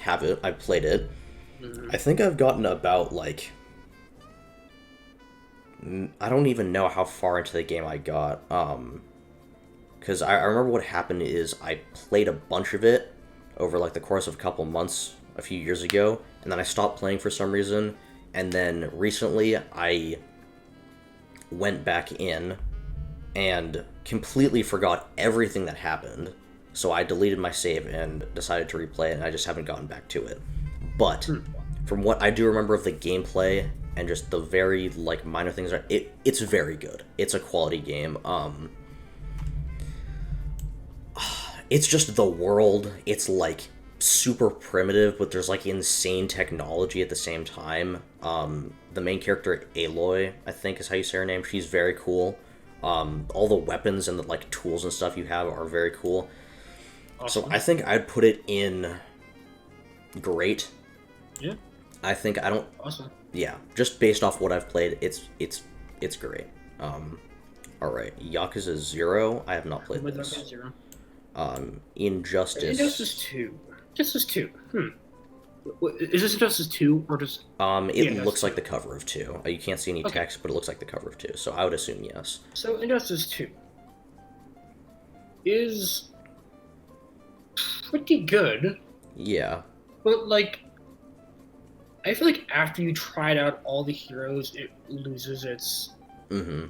have it. I played it. Mhm. I think I've gotten about like I don't even know how far into the game I got. Because I remember what happened is I played a bunch of it over like the course of a couple months a few years ago, and then I stopped playing for some reason, and then recently I went back in and completely forgot everything that happened. So I deleted my save and decided to replay it, and I just haven't gotten back to it. But Hmm. from what I do remember of the gameplay and just the very like minor things, it's very good. It's a quality game. It's just the world. It's like super primitive, but there's like insane technology at the same time. The main character Aloy, I think is how you say her name. She's very cool. All the weapons and the like tools and stuff you have are very cool. So Awesome. I think I'd put it in great. Yeah. I think I don't. Awesome. Yeah, just based off what I've played, it's great. All right, Yakuza 0. I have not played With Dark this. Zero. Injustice Injustice. 2. Injustice 2. Is this Injustice 2 or just It yeah, Injustice looks like 2. the cover of 2. You can't see any Okay. text, but it looks like the cover of 2. So I would assume yes. So Injustice 2 is pretty good, Yeah. but like I feel like after you tried out all the heroes, it loses Mm-hmm.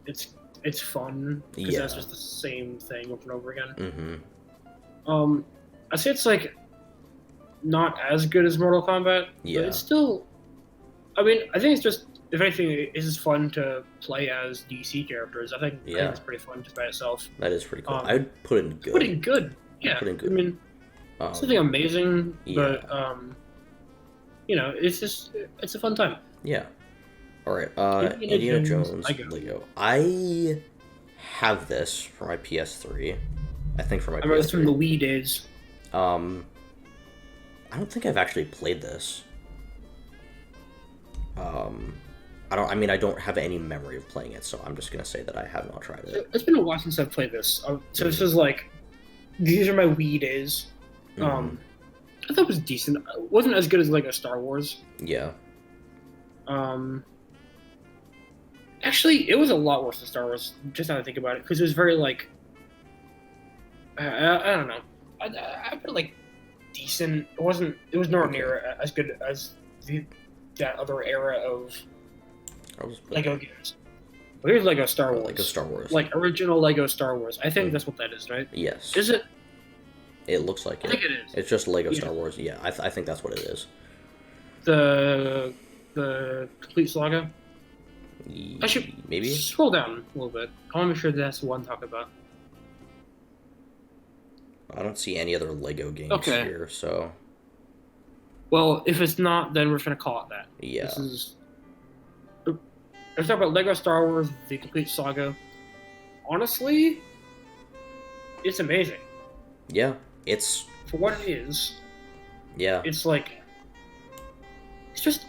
its its fun because that's Yeah. just the same thing over and over again. Mm-hmm. I say it's like not as good as Mortal Kombat, but Yeah. it's still. I mean, I think it's just if anything, it's just fun to play as DC characters. I think Yeah. it's pretty fun just by itself. That is pretty cool. Um, I'd put it in it's pretty good. good. I'd Yeah, put it in I good. mean, it's nothing Um, amazing, but yeah. it's a fun time. Yeah. All right. Indiana Indiana Jones, Jones Lego. Lego. I have this for my PS3. I think for my I remember this from PS3. the Wii days. Um, I don't think I've actually played this. Um, I don't. I mean, I don't have any memory of playing it, so I'm just gonna say that I have not tried So it. it's been a while since I've played this. So this Hmm. is like these are my Wii days. Hmm. Um, I thought it was decent. It wasn't as good as like a Star Wars. Yeah. Um, Actually, it was a lot worse than Star Wars. Just now that I think about it, because it was very like I don't know. I put like decent. It wasn't. It was nowhere Okay. near as good as that other era of I'll just put Lego games. But here's Lego Star Wars. Lego Star Wars. Like original Lego Star Wars. I think that's what that is, right? Yes. Is it? It looks like I it. think it is. It's just Lego Yeah. Star Wars. Yeah, I think that's what it is. The complete saga. I should Maybe. scroll down a little bit. I want to make sure that's the one I'm talking about. I don't see any other Lego games Okay. here, so Well, if it's not, then we're just gonna call it that. yeah. This is. Let's talk about Lego Star Wars: The Complete Saga. Honestly, it's amazing Yeah, it's for what it is. yeah. It's like, it's just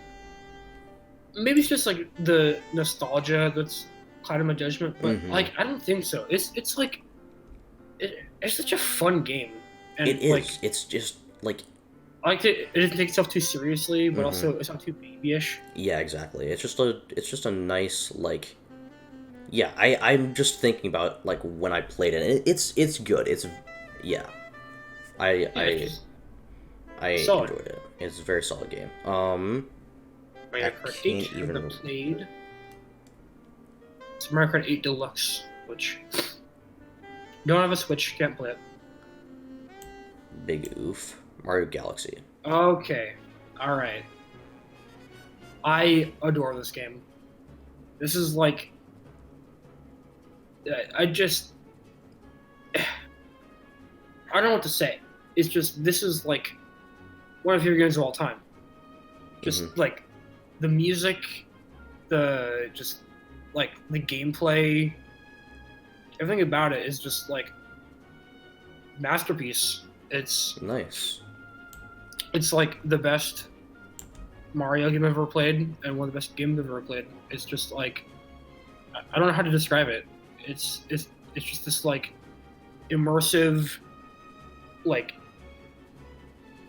maybe it's just like the nostalgia that's clouding my judgment, but Mhm. like I don't think so. It's like it's such a fun game, and It is. like It's just like I like it. It doesn't take itself too seriously, but Mhm. also it's not too babyish. yeah, exactly. It's just a nice like yeah. I'm just thinking about like when I played it. It's good. It's yeah. I Yeah, I it's just I solid. enjoyed it. It's a very solid game. Mario I Kart can't 8 even- I've played. It's Mario Kart 8 Deluxe, which don't have a Switch, can't play it. Big oof. Mario Galaxy. Okay, all right. I adore this game. This is like, I just, I don't know what to say. It's just this is like one of your games of all time. Just like the music, the just like the gameplay, everything about it is just like masterpiece. Nice. It's like the best Mario game I've ever played, and one of the best games I've ever played. It's just like I don't know how to describe it. It's just this like immersive, like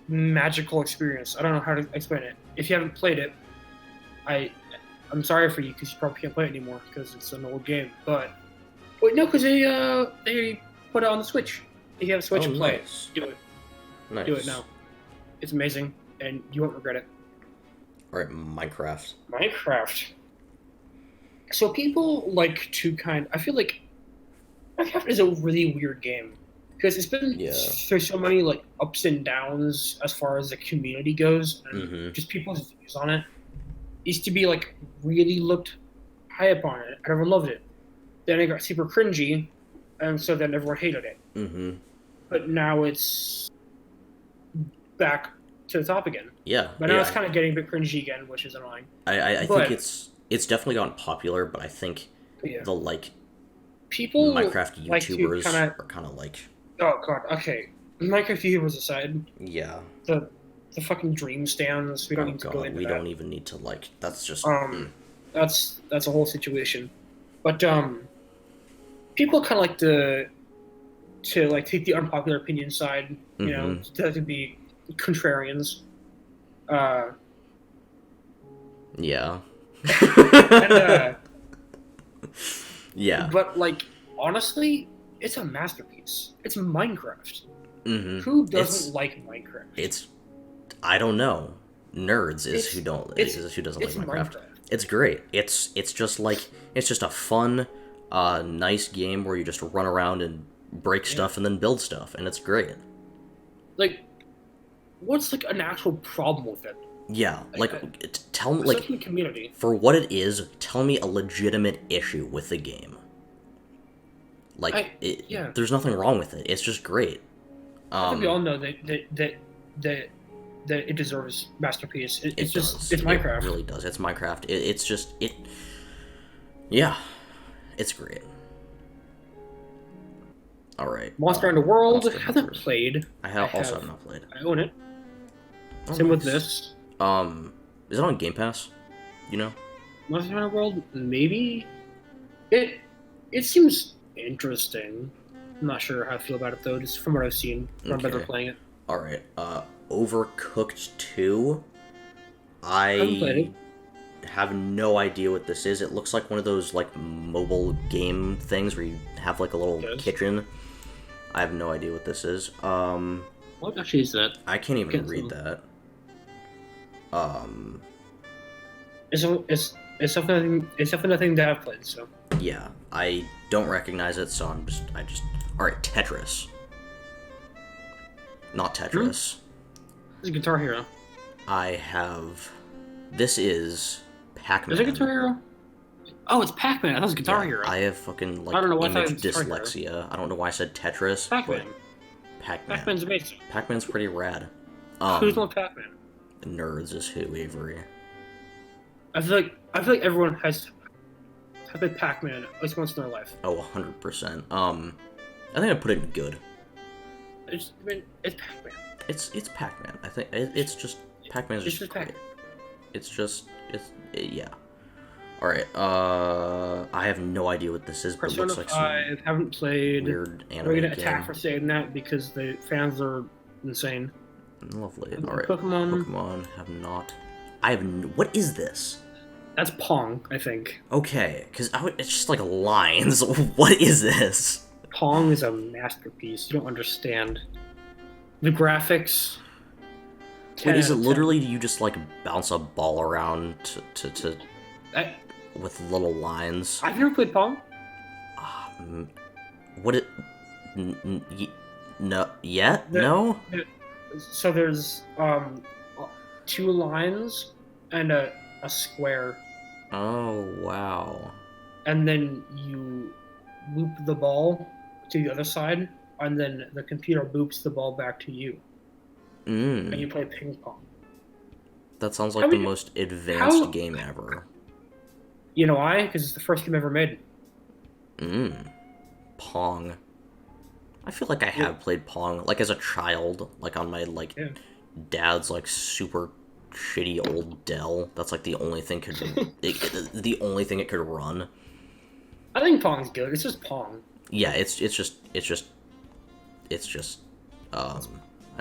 magical experience. I don't know how to explain it. If you haven't played it, I'm sorry for you because you probably can't play it anymore because it's an old game. But wait, no, because they put it on the Switch. If you have a Switch, Oh, play nice. it. Do it. Nice. Do it now. It's amazing, and you won't regret it. All right, Minecraft. Minecraft. So people like to I feel like Minecraft is a really weird game because it's been Yeah. through so many like ups and downs as far as the community goes, and Mhm. just people's views on it. Used to be like really looked high upon it. Everyone loved it. Then it got super cringy, and so then everyone hated it. Mhm. But now it's back to the top again. Yeah. But now yeah. it's kind of getting a bit cringy again, which is annoying. I but- think it's definitely gotten popular, but I think Yeah. the like People Minecraft like to YouTubers kinda- are kind of like Oh god, okay. Minecraft YouTubers aside, yeah. the fucking dream stands. We don't Oh need to go god, into we that. don't even need to like. That's just That's a whole situation. But people kind of like to like take the unpopular opinion side. You know, to be contrarians. Yeah. And, yeah. but like honestly, it's a masterpiece. It's Minecraft. Mm-hmm. Who doesn't like Minecraft? It's I don't know. Nerds is It's- who don't it's- is who doesn't It's like Minecraft. It's great. It's just like it's just a fun, nice game where you just run around and break stuff and then build stuff, and it's great. Like, what's like an actual problem with it? Yeah, like tell me Especially like in the community. for what it is, tell me a legitimate issue with the game. Like yeah. there's nothing wrong with it. It's just great. I think we all know that it deserves masterpiece. It's just does. it's Minecraft. It really does. It's Minecraft. It's just it. Yeah, it's great. All right. Monster Hunter World Monster hasn't Hunter. played. I also have not played. I own it. Oh, Same with nice. this. Is it on Game Pass? You know? Monster Hunter World, maybe. It seems interesting. I'm not sure how I feel about it though. Just from what I've seen, from better Okay. playing it. All right. Overcooked 2. haven't played I have no idea what this is. It looks like one of those like mobile game things where you have like a little Yes. kitchen. I have no idea what this is. What actually is that? I can't even Can't read see. that. Um, It's something. It's definitely nothing that I've played. So yeah, I don't recognize it, so all right, Tetris. Not hmm? Tetris. There's a Guitar Hero. I have. This is There's a Guitar Pac-Man. Hero. Oh, it's Pac-Man. I thought it was Guitar Yeah, Hero. I have fucking I like don't know why I thought it image was Guitar Hero. dyslexia. I don't know why I said Tetris, but Pac-Man. Pac-Man. Pac-Man's amazing. Pac-Man's pretty rad. Who's not Pac-Man? Nerds is who, Avery. I feel like everyone has played Pac-Man at least once in their life. Oh, 100%. I think I put it in good. It's Pac-Man. It's Pac-Man. I think it's just Pac-Man's It's just just great. Pac-Man. Yeah. All right. I have no idea what this is, but it Persona looks like some 5 haven't played. weird We're anime gonna attack game. for saying that because the fans are insane. Lovely. All right. Pokemon. Pokemon have not. What is this? That's Pong, I think. Okay, because it's just like lines. What is this? Pong is a masterpiece. You don't understand. The graphics. Wait, 10 is out it of 10. literally you just like bounce a ball around to I, with little lines? I've never played Pong. Mm, What it? No, yet? The, No? so there's two lines and a square, Oh wow. and then you loop the ball to the other side, and then the computer loops the ball back to you, and you Mm. play ping pong. That sounds How like the many? most advanced How? game ever. You know why? Because it's the first game ever made. Mm. Pong. I feel like I Yeah. have played Pong, like as a child, like on my like Yeah. dad's like super shitty old Dell. That's like the only thing the only thing it could run. I think Pong's good. It's just Pong. Yeah, it's just I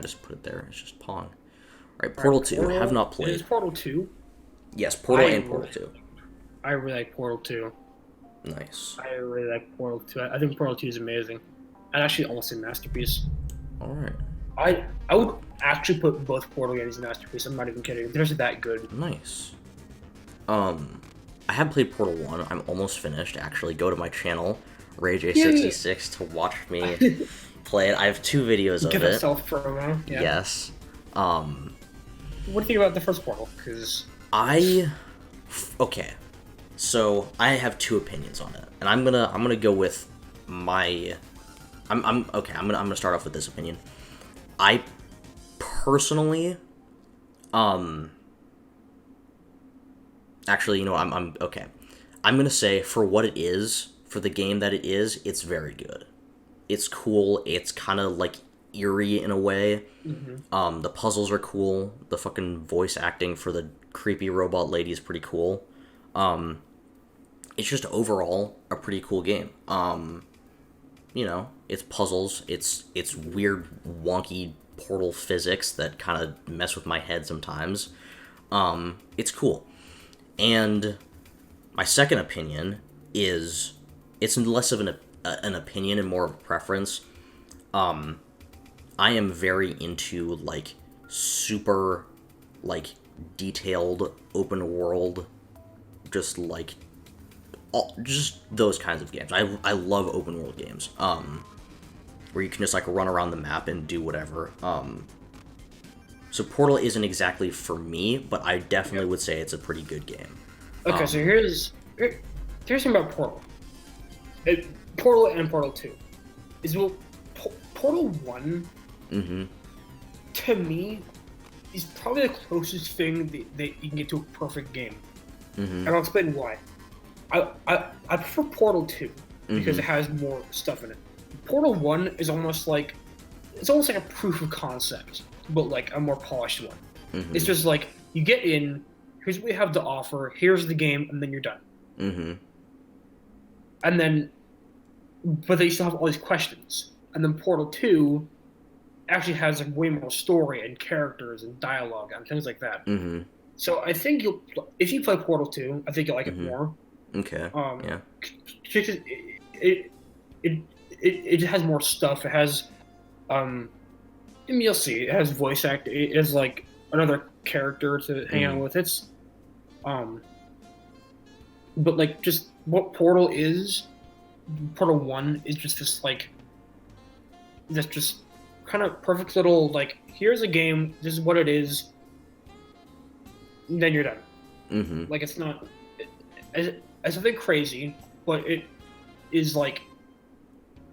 just put it there. It's just Pong. All right, All right, Portal 2 have Portal. not It is played. Portal 2. Yes, Portal I and Portal 2. I really like Portal 2. Nice. I really like Portal 2. I think Portal 2 is amazing. And actually almost a masterpiece. All right. I would actually put both Portal games in masterpiece. I'm not even kidding. They're just that good. Nice. I have played Portal 1. I'm almost finished. Actually, go to my channel, RayJ66, to watch me play it. I have 2 videos of Give it. it self-promo. Yeah. Yes. What do you think about the first Portal? Because Okay. So I have 2 opinions on it, and I'm gonna go with my. I'm okay. I'm gonna start off with this opinion. I personally, actually, you know, I'm okay. I'm gonna say for what it is, for the game that it is, it's very good. It's cool. It's kind of like eerie in a way. The puzzles are cool. The fucking voice acting for the creepy robot lady is pretty cool. It's just overall a pretty cool game. You know, it's puzzles. It's weird, wonky portal physics that kind of mess with my head sometimes. It's cool. And my second opinion is it's less of an opinion and more of a preference. I am very into like super like detailed open world, just like just those kinds of games. I love open world games. Where you can just like run around the map and do whatever. So Portal isn't exactly for me, but I definitely would say it's a pretty good game. okay, so here's the thing about Portal. Portal and Portal 2 is Portal 1 Mm-hmm. to me is probably the closest thing that you can get to a perfect game. Mm-hmm. And I'll explain why. I prefer Portal 2 because it has more stuff in it. Portal 1 is almost like a proof of concept, but like a more polished one. Mm-hmm. It's just like you get in, here's what we have to offer, here's the game, and then you're done. Mm-hmm. And then, but they still have all these questions. And then Portal 2 actually has like way more story and characters and dialogue and things like that. Mm-hmm. So I think if you play Portal 2, I think you'll like it more. Okay. Yeah. It it has more stuff. It has um, and you'll see it has voice act. It has like another character to hang out Mm. with. It's um, but like just what Portal is. Portal One is just this like this just kind of perfect little like here's a game. This is what it is. And then you're done. Mm-hmm. Like it's not as something crazy, but it is like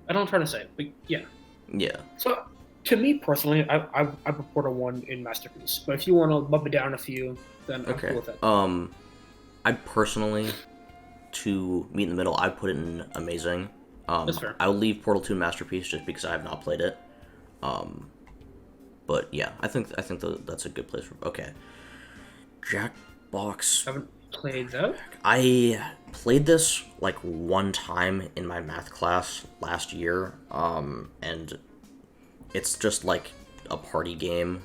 I don't know what I'm trying to say, but yeah. Yeah. So to me personally, I put Portal One in masterpiece. But if you want to bump it down a few, then I'm Okay. cool with that. I personally, to meet in the middle, I put it in amazing. That's fair. I will leave Portal 2 masterpiece just because I have not played it. But yeah, that's a good place for. Okay. Jackbox. I haven't played that. I played this like one time in my math class last year, and it's just like a party game.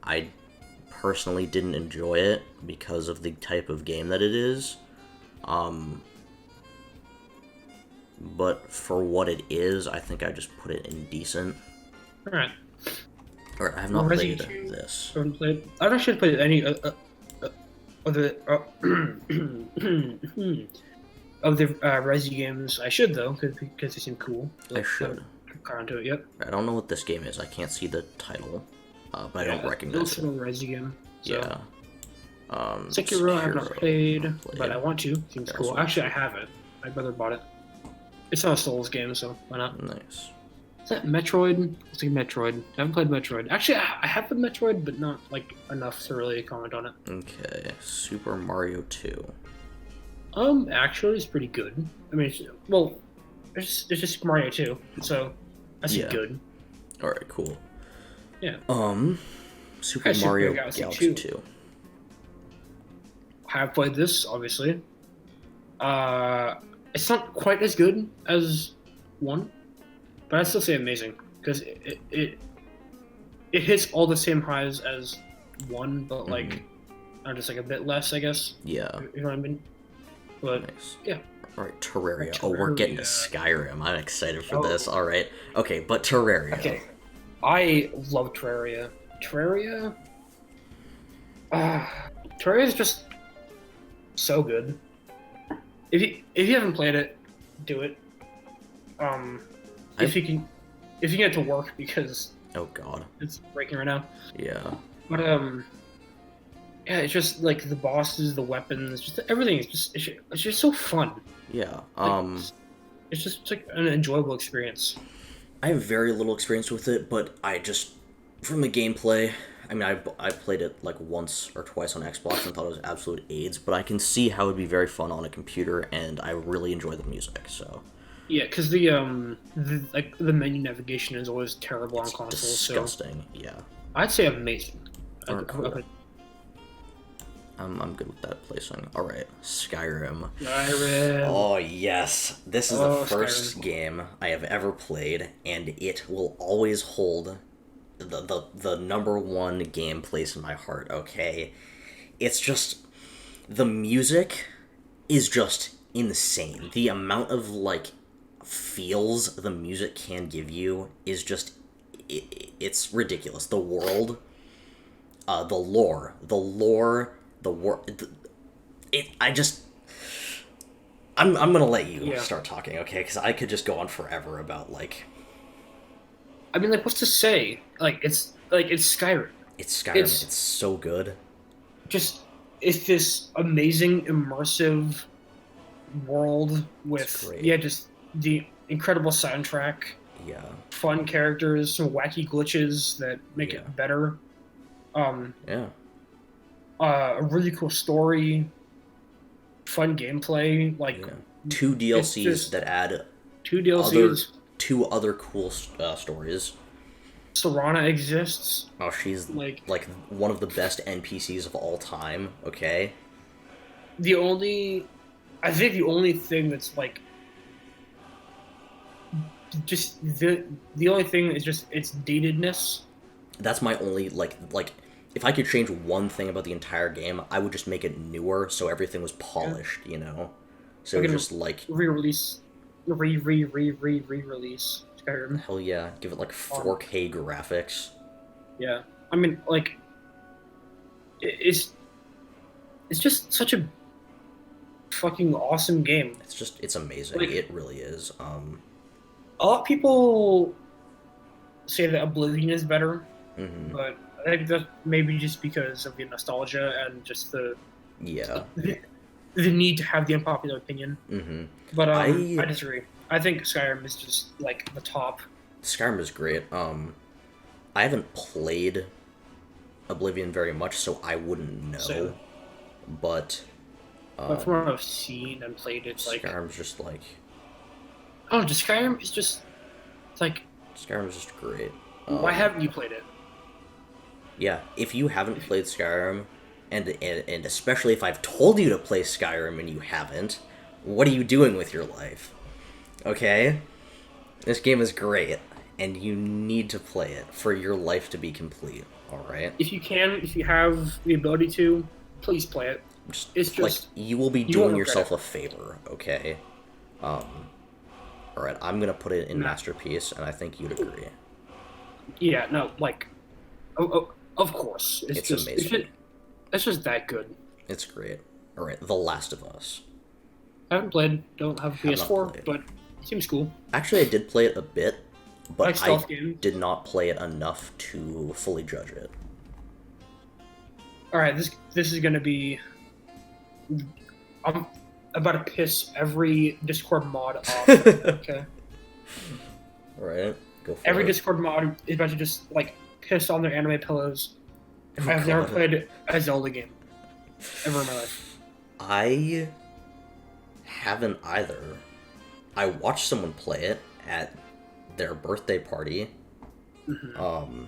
I personally didn't enjoy it because of the type of game that it is. But for what it is, I think I just put it in decent. All right. Or I have not Resident played Evil, this. I haven't played. I've actually played any of the of the Resi games. I should though, because they seem cool. I should. Got into it yet. I don't know what this game is. I can't see the title, but I don't recognize it. It's a Resi game. So. Yeah. Sekiro I have not played, played. but I want to. Seems cool. Actually, I have it. My brother bought it. It's not a Souls game, so why not? Nice. Is that Metroid? It's like Metroid. I haven't played Metroid. Actually, I have played Metroid, but not like enough to really comment on it. Okay, Super Mario 2. Actually, it's pretty good. I mean, it's just Super Mario 2, so that's good. All right, cool. Yeah. Super Mario Galaxy 2. I have played this, obviously. It's not quite as good as 1, but I'd still say amazing because it hits all the same highs as 1, but like, just like a bit less, I guess. Yeah. You know what I mean? But nice. yeah. All right, Terraria. Oh, we're getting to Skyrim. I'm excited for this. All right. Okay, but Terraria. Okay. I love Terraria. Terraria is just so good. If you haven't played it, do it. If you can get it to work because oh god, it's breaking right now. Yeah. But yeah, it's just like the bosses, the weapons, just everything. It's just so fun. Yeah. It's just like an enjoyable experience. I have very little experience with it, but I just from the gameplay. I mean, I played it like once or twice on Xbox and thought it was absolute AIDS, but I can see how it would be very fun on a computer, and I really enjoy the music. So. Yeah, because the menu navigation is always terrible on consoles. Disgusting. So yeah. I'd say amazing. Cool. I'm good with that placing. All right, Skyrim. Skyrim. Oh yes, this is the first Skyrim. game I have ever played, and it will always hold the number one game place in my heart. Okay, it's just the music is just insane. The amount of like feels the music can give you is just it's ridiculous. The world, the lore, I'm gonna let you start talking, okay? Because I could just go on forever about like. I mean, like, what's to say? It's Skyrim. It's Skyrim. It's so good. Just it's this amazing immersive world with just the incredible soundtrack. Yeah. Fun characters, some wacky glitches that make it better. Yeah. A really cool story. Fun gameplay, like 2 DLCs that add 2 DLCs. 2 other cool stories. Serana exists. Oh, she's like one of the best NPCs of all time. Okay. I think the only thing that's like, just the only thing is just its datedness. That's my only like. If I could change one thing about the entire game, I would just make it newer so everything was polished, you know? So just like... Re-release re-release Skyrim. Hell yeah, give it like Um, 4K graphics. yeah, I mean, like, it's just such a fucking awesome game. It's amazing. Like, It really is. a lot of people say that Oblivion is better, Mhm. but I think that maybe just because of the nostalgia and just Yeah. the need to have the unpopular opinion. Mhm. But I I disagree. I think Skyrim is just like the top. Skyrim is great. I haven't played Oblivion very much, so I wouldn't know. So, But but from um, what I've seen and played, it's like Skyrim's just like oh, just Skyrim is just it's like Skyrim's just great. why haven't you played it? Yeah, if you haven't played Skyrim, and especially if I've told you to play Skyrim and you haven't, what are you doing with your life? Okay? This game is great, and you need to play it for your life to be complete, alright? If you can, if you have the ability to, please play it. Just, It's like, just you will be you won't doing regret yourself it. a favor, okay? Um, alright, I'm gonna put it in No, Masterpiece, and I think you'd agree. yeah, no, like, of course, It's amazing. it's just that good. It's great. Alright, The Last of Us. I haven't played, don't have a Have not PS4, played. but it seems cool. Actually, I did play it a bit, I like but I stealth games. did not play it enough to fully judge it. All right, this is gonna be. I'm about to piss every Discord mod off. Okay, Alright, go for every it. Discord mod is about to just like piss on their anime pillows. Oh, I've never God. played a Zelda game ever in my life. I haven't either. I watched someone play it at their birthday party. Um,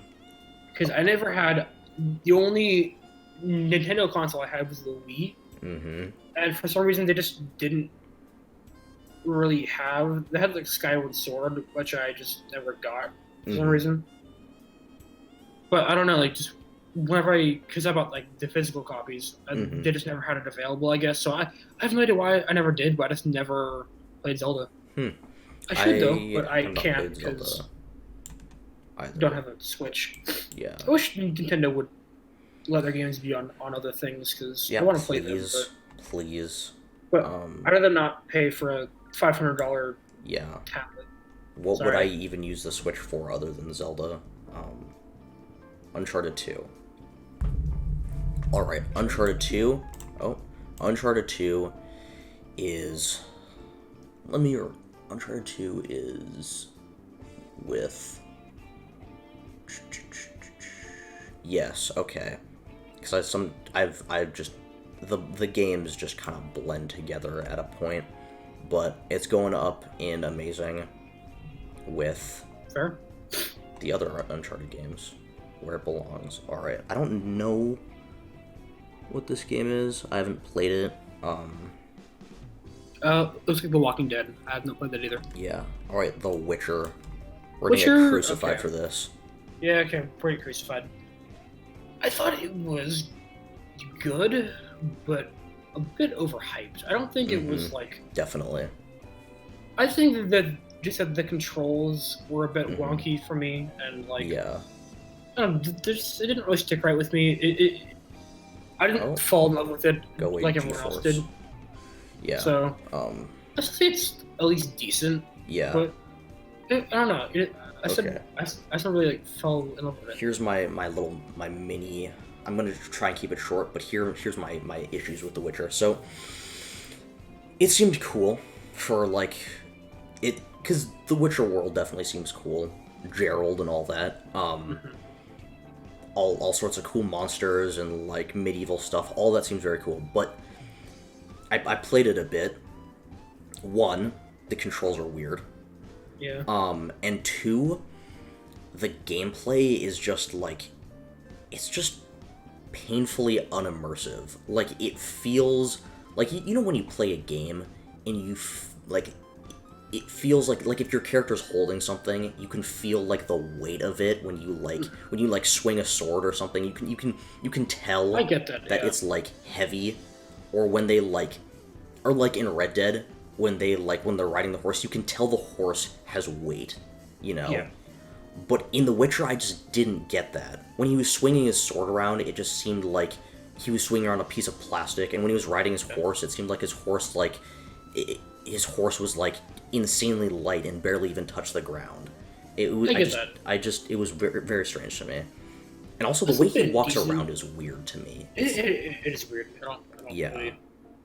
Because I never had the only Nintendo console I had was the Wii, mm-hmm, and for some reason they just didn't really have. They had like Skyward Sword, which I just never got for some mm-hmm, reason. But I don't know, like just whenever because I bought like the physical copies, and mm-hmm. they just never had it available. I guess so. I have no idea why I never did, but I just never played Zelda. Hmm. I should though, but I have not can't played because Zelda I either. don't have a Switch. Yeah. I wish Nintendo would let their games be on other things because I Yeah, want to play them. please. Please. But Um, I'd rather not pay for a $500 yeah. tablet. What would I Sorry. even use the Switch for other than Zelda? Uncharted 2. Alright, Uncharted 2. Oh, Uncharted 2 is. Uncharted 2 is with. Yes, okay. Because I've just. The games just kind of blend together at a point. But it's going up in Amazing with Fair. the other Uncharted games where it belongs. Alright, I don't know what this game is. I haven't played it. Looks like The Walking Dead. I have not played that either. Yeah. Alright, The Witcher. We're gonna Witcher? get crucified Okay. for this. Yeah, okay, pretty crucified. I thought it was good, but a bit overhyped. I don't think it was like. Definitely. I think that just that the controls were a bit Mhm. wonky for me, and like Yeah. I don't know, it didn't really stick right with me. I didn't Oh. fall in love with it Go away, like everyone else G-Force. did. Yeah. So Um, I say it's at least decent, yeah. but I don't know. I said Okay. I just not really like fell in love with it. Here's my mini. I'm gonna try and keep it short, but here's my issues with The Witcher. So it seemed cool for like it because The Witcher world definitely seems cool, Gerald and all that. All sorts of cool monsters and like medieval stuff. All that seems very cool, but I played it a bit. One, the controls are weird. Yeah. And two, the gameplay is just like, it's just painfully unimmersive. Like, it feels like, you know when you play a game and like, it feels like if your character's holding something, you can feel like the weight of it when you swing a sword or something. You can tell I get that. that Yeah. it's like heavy, or when they like, or like in Red Dead, when they're riding the horse, you can tell the horse has weight, you know. Yeah. But in The Witcher, I just didn't get that. When he was swinging his sword around, it just seemed like he was swinging around a piece of plastic, and when he was riding his horse, it seemed like his horse was like insanely light and barely even touched the ground. I get that. It was very, very strange to me. And also the It's way a he bit walks decent. around is weird to me. It is weird. I don't Yeah. really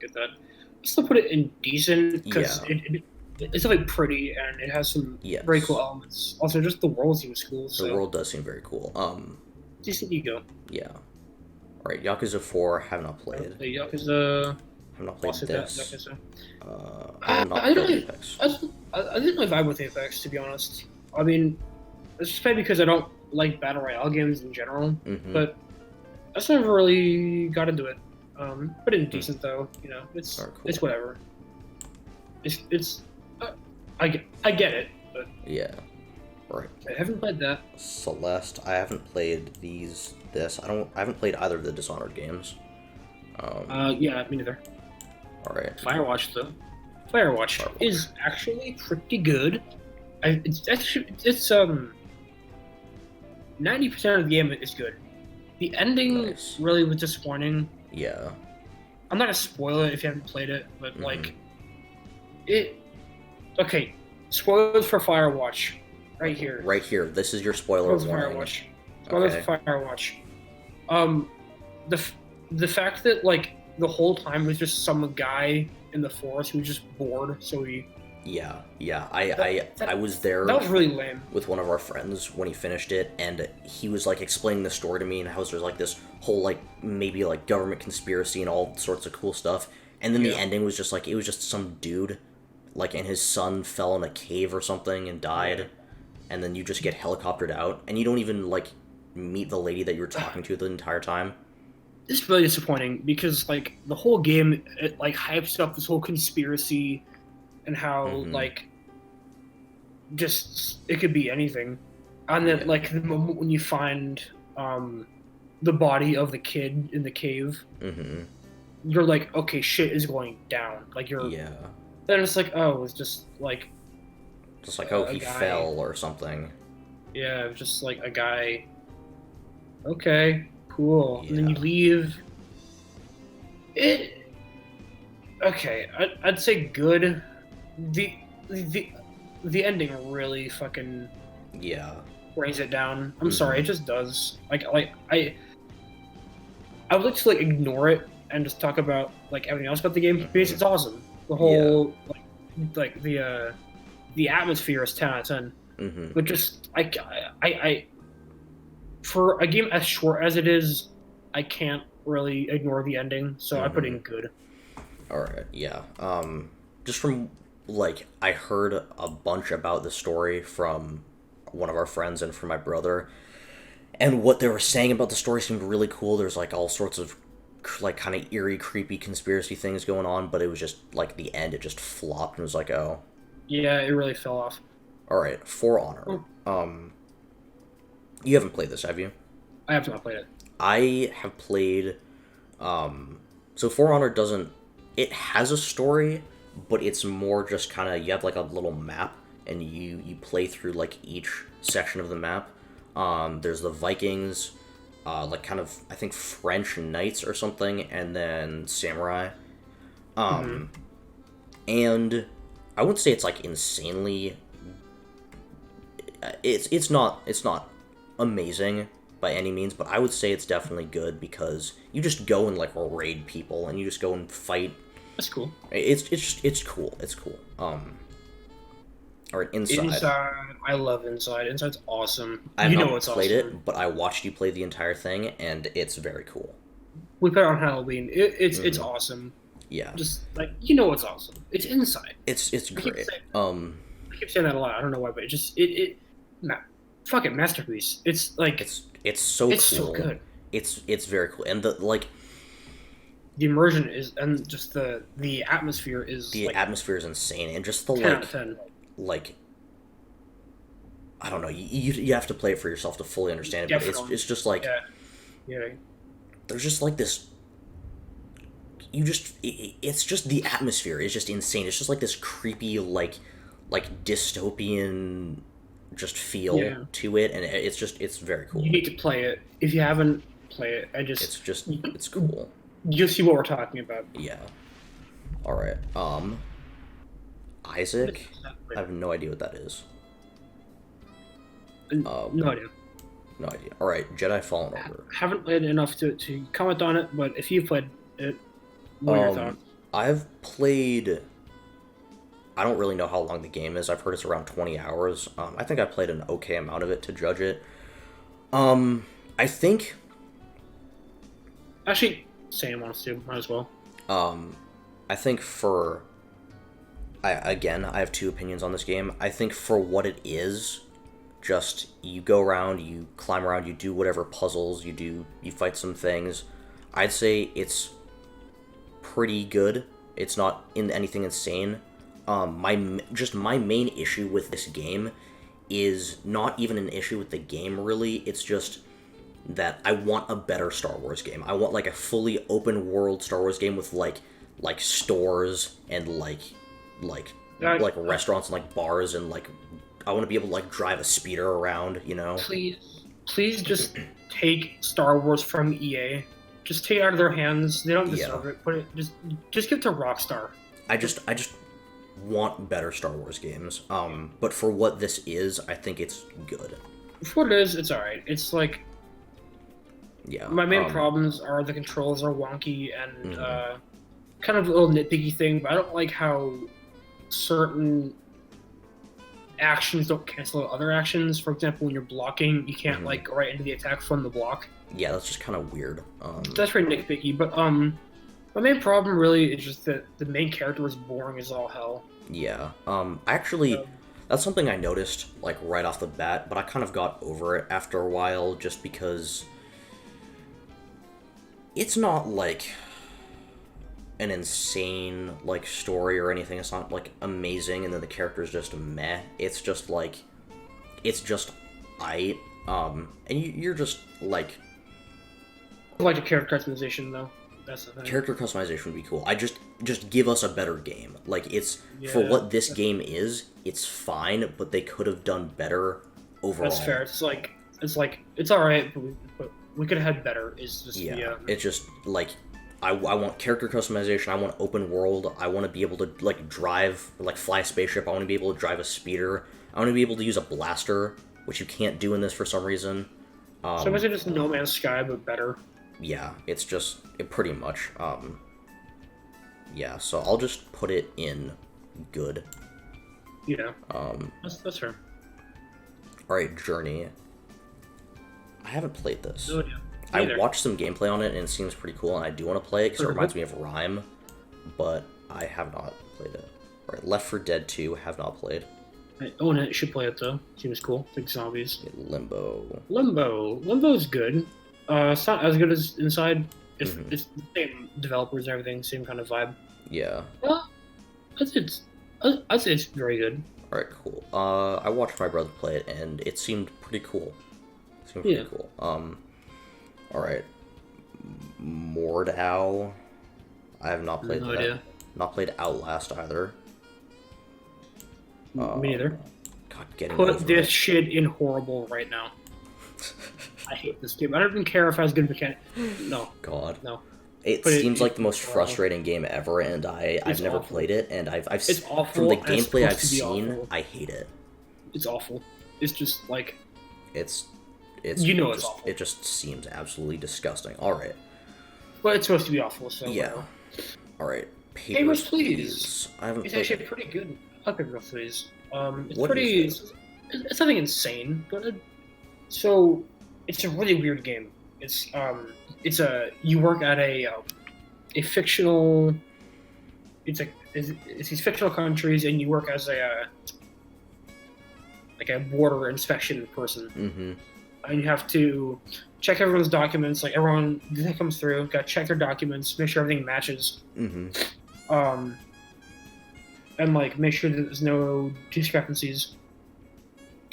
get that. I still put it in decent because Yeah. it's like pretty and it has some very cool Yes. elements. Also, just the world seems cool. The So world does seem very cool. decent ego. Yeah. Alright, Yakuza 4, have not played. The Yakuza. Have not played Also, this. Yakuza. Have not I don't played really, Apex. I didn't really vibe with Apex, to be honest. I mean, it's just maybe because I don't like battle royale games in general, Mm-hmm. but I just never really got into it. But it's decent though, it's Alright, cool. it's whatever. It's I get it, but Yeah. Right. I haven't played that. Celeste, I haven't played this. I haven't played either of the Dishonored games. Yeah, me neither. Alright. Firewatch though, Firewatch is actually pretty good. It's 90% of the game is good. The ending Nice. really was disappointing. Yeah. I'm not gonna spoil it if you haven't played it, but Mhm. it. Okay, spoilers for Firewatch, right here. Right here. This is your spoiler Spoilers for warning. Firewatch. Spoilers Okay. for Firewatch. The fact that like the whole time was just some guy in the forest who was just bored, so he. Yeah. That- I was there That was really lame. with one of our friends when he finished it, and he was like explaining the story to me and how there's like this whole like maybe like government conspiracy and all sorts of cool stuff. And then the Yeah. ending was just like it was just some dude, like, and his son fell in a cave or something and died, and then you just get helicoptered out, and you don't even like meet the lady that you were talking to the entire time. It's really disappointing because like the whole game it like hypes up this whole conspiracy and how Mhm. like just it could be anything, and then Yeah. like the moment when you find the body of the kid in the cave, Mm-hmm. you're like, okay, shit is going down. Like you're Yeah. then it's like, oh, it's just like Just like, oh, a he guy. fell or something. yeah, just like a guy. Okay, cool. And then you Yeah. leave. It okay. I'd say good. The the the ending really fucking Yeah. brings it down. I'm Mhm. sorry, it just does. Like I would like to like ignore it and just talk about like everything else about the game because it's awesome. The whole like the atmosphere is 10 out of 10. Mm-hmm. But just I for a game as short as it is, I can't really ignore the ending, so I put in good. Alright, yeah. Just from, like, I heard a bunch about the story from one of our friends and from my brother, and what they were saying about the story seemed really cool. There's, like, all sorts of, like, kind of eerie, creepy conspiracy things going on, but it was just, like, the end, it just flopped and was like, oh. Yeah, it really fell off. Alright, For Honor. You haven't played this, have you? I have not played it. I have played, so For Honor doesn't, it has a story, but it's more just kind of, you have like a little map, and you play through like each section of the map. There's the Vikings, like kind of, I think French knights or something, and then samurai. And I wouldn't say it's like insanely, it's not amazing by any means, but I would say it's definitely good because you just go and like raid people and you just go and fight. That's cool. It's cool. It's cool. Or Inside. I love Inside. Inside's awesome. I've You know not it's played awesome. it, but I watched you play the entire thing, and it's very cool. We put it on Halloween. It's awesome. Yeah, Just like you know it's awesome. It's Inside. it's keep great. saying- I keep saying that a lot. I don't know why, but it just fucking masterpiece. It's like it's so it's cool. so good. It's very cool, and the like The immersion is and just the atmosphere is the like atmosphere is insane, and just the 10 out of 10. like I don't know, you have to play it for yourself to fully understand it, but Definitely. it's just like Yeah. there's just like this it's just the atmosphere is just insane. It's just like this creepy like dystopian just feel Yeah, to it, and it's very you cool. need to play it. If you haven't, play it. It's cool. You'll see what we're talking about. Yeah. All right. What is Isaac. I that? have no idea what that is. No idea. No idea. All right. Jedi Fallen Order. Haven't played enough to comment on it, but if you've played it, what are your Um, thoughts? I've played. I don't really know how long the game is. I've heard it's around 20 hours. I think I played an okay amount of it to judge it. I think Actually, Sam wants to. Might as well. Um, I think for I have two opinions on this game. I think for what it is, just you go around, you climb around, you do whatever puzzles you do, you fight some things. I'd say it's pretty good. It's not in anything insane. My main issue with this game is not even an issue with the game really. It's just that I want a better Star Wars game. I want like a fully open world Star Wars game with like stores and like Uh, like restaurants and like bars and like I want to be able to like drive a speeder around, you know. please, just take Star Wars from EA. Just take it out of their hands. They don't Yeah. deserve it. Put it just give it to Rockstar. I just want better Star Wars games. But for what this is, I think it's good. For what it is, it's alright. It's like Yeah. my main problems are the controls are wonky and Mhm. kind of a little nitpicky thing, but I don't like how certain actions don't cancel out other actions. For example, when you're blocking, you can't Mhm. like go right into the attack from the block. Yeah, that's just kind of weird. That's very nitpicky. But my main problem really is just that the main character is boring as all hell. Yeah. Actually, Um, that's something I noticed like right off the bat, but I kind of got over it after a while just because it's not like an insane like story or anything. It's not like amazing and then the character's just meh. It's just like it's just I and you're just like I like the character customization though. That's the thing. character customization would be cool. I just give us a better game. Like it's for Yeah, what this game is, it's fine, but they could have done better overall. that's fair. It's all right, but we could have had better. Is just Yeah, it's just like I want character customization. I want open world. I want to be able to like drive, like fly a spaceship. I want to be able to drive a speeder. I want to be able to use a blaster, which you can't do in this for some reason. So basically just No Man's Sky, but better. Yeah, it's just pretty much. Yeah, so I'll just put it in good. Yeah, Um, that's fair. all right, Journey. I haven't played this. No idea. I Neither. watched some gameplay on it and it seems pretty cool, and I do want to play it because it Pretty reminds cool. me of Rhyme, but I have not played it. All right, Left 4 Dead 2 have not played. I own it. Should play it though. Seems cool. Like zombies. Limbo. Limbo's good. It's not as good as Inside. Mhm. It's the same developers and everything, same kind of vibe. Yeah. I'd say it's very good. All right, cool. I watched my brother play it and it seemed pretty cool. Yeah. Cool. All right. Mordau. I have not played No that. idea. Not played Outlast either. Me neither. God, getting Put over this it. shit in horrible right now. I hate this game. I don't even care if it has good mechanics. No, God. no. It But seems like the most it's awful. frustrating game ever, and I've It's never awful. played it, and It's awful. from the and it's gameplay I've supposed to be seen, awful. I hate it. It's awful. It's just like It's it's just, awful. it just seems absolutely disgusting. All right, But it's supposed to be awful. So yeah. All right, Papers, Please. I haven't It's played actually it. pretty good. I like Papers, Please. It's What pretty. is It's nothing insane, but so it's a really weird game. It's a you work at a fictional. It's these fictional countries, and you work as a like a border inspection person, Mm-hmm. and you have to check everyone's documents. Like everyone that comes through, got to check their documents, make sure everything matches. Mm-hmm. And like make sure that there's no discrepancies.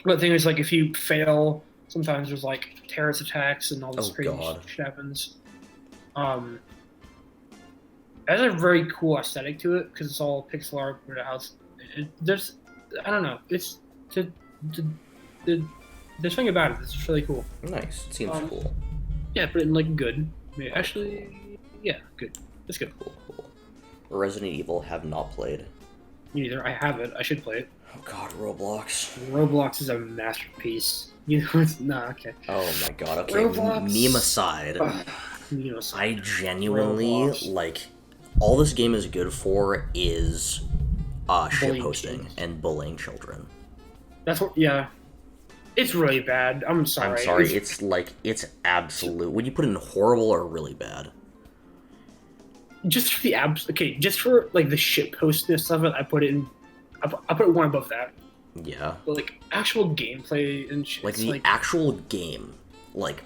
But the thing is, like, if you fail, sometimes there's like terrorist attacks and all this Oh, crazy God. shit happens. It has a very cool aesthetic to it because it's all pixel art, but it has there's I don't know. It's the, the there's something about it that's really cool. Nice. It seems Um, cool. yeah, but in like good. Yeah, Alright, cool. actually, yeah, good. It's good. Cool, cool. Resident Evil have not played. Neither I have it. I should play it. Oh god, Roblox. Roblox is a masterpiece. You know, it's not okay. Oh my god, okay, Roblox. meme aside, Ugh, you know, I genuinely, Roblox. like, all this game is good for is, Bullying shitposting kids. and bullying children. That's what. Yeah, it's really bad. I'm sorry. I'm sorry, it's like, it's absolute. Would you put it in horrible or really bad? Just for the abs. Okay, just for like the shit postness of it, I put it in. I put it one above that. Yeah. But like actual gameplay and shit, Like, it's the actual game, like,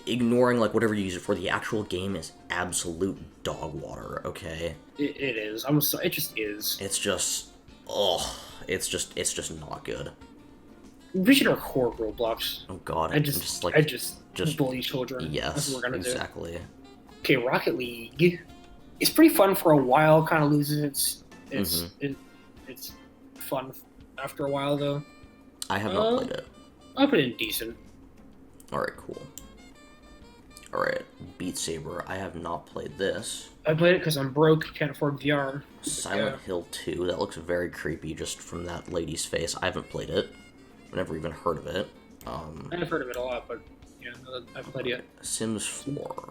ignoring, like, whatever you use it for, the actual game is absolute dog water, okay? it is. I'm sorry. It just is. It's just, oh, it's just not good. We should record Roblox. Oh god, I I'm just like, I just just bully children. yes, That's what we're gonna do. exactly. Okay, Rocket League. It's pretty fun for a while. Kind of loses it's fun after a while though. I have not played it. I put it in decent. Alright, cool. Alright, Beat Saber. I have not played this. I played it because I'm broke, can't afford VR. Silent Hill 2. That looks very creepy just from that lady's face. I haven't played it. I've never even heard of it. I've heard of it a lot, but yeah, I haven't played it yet. Sims 4.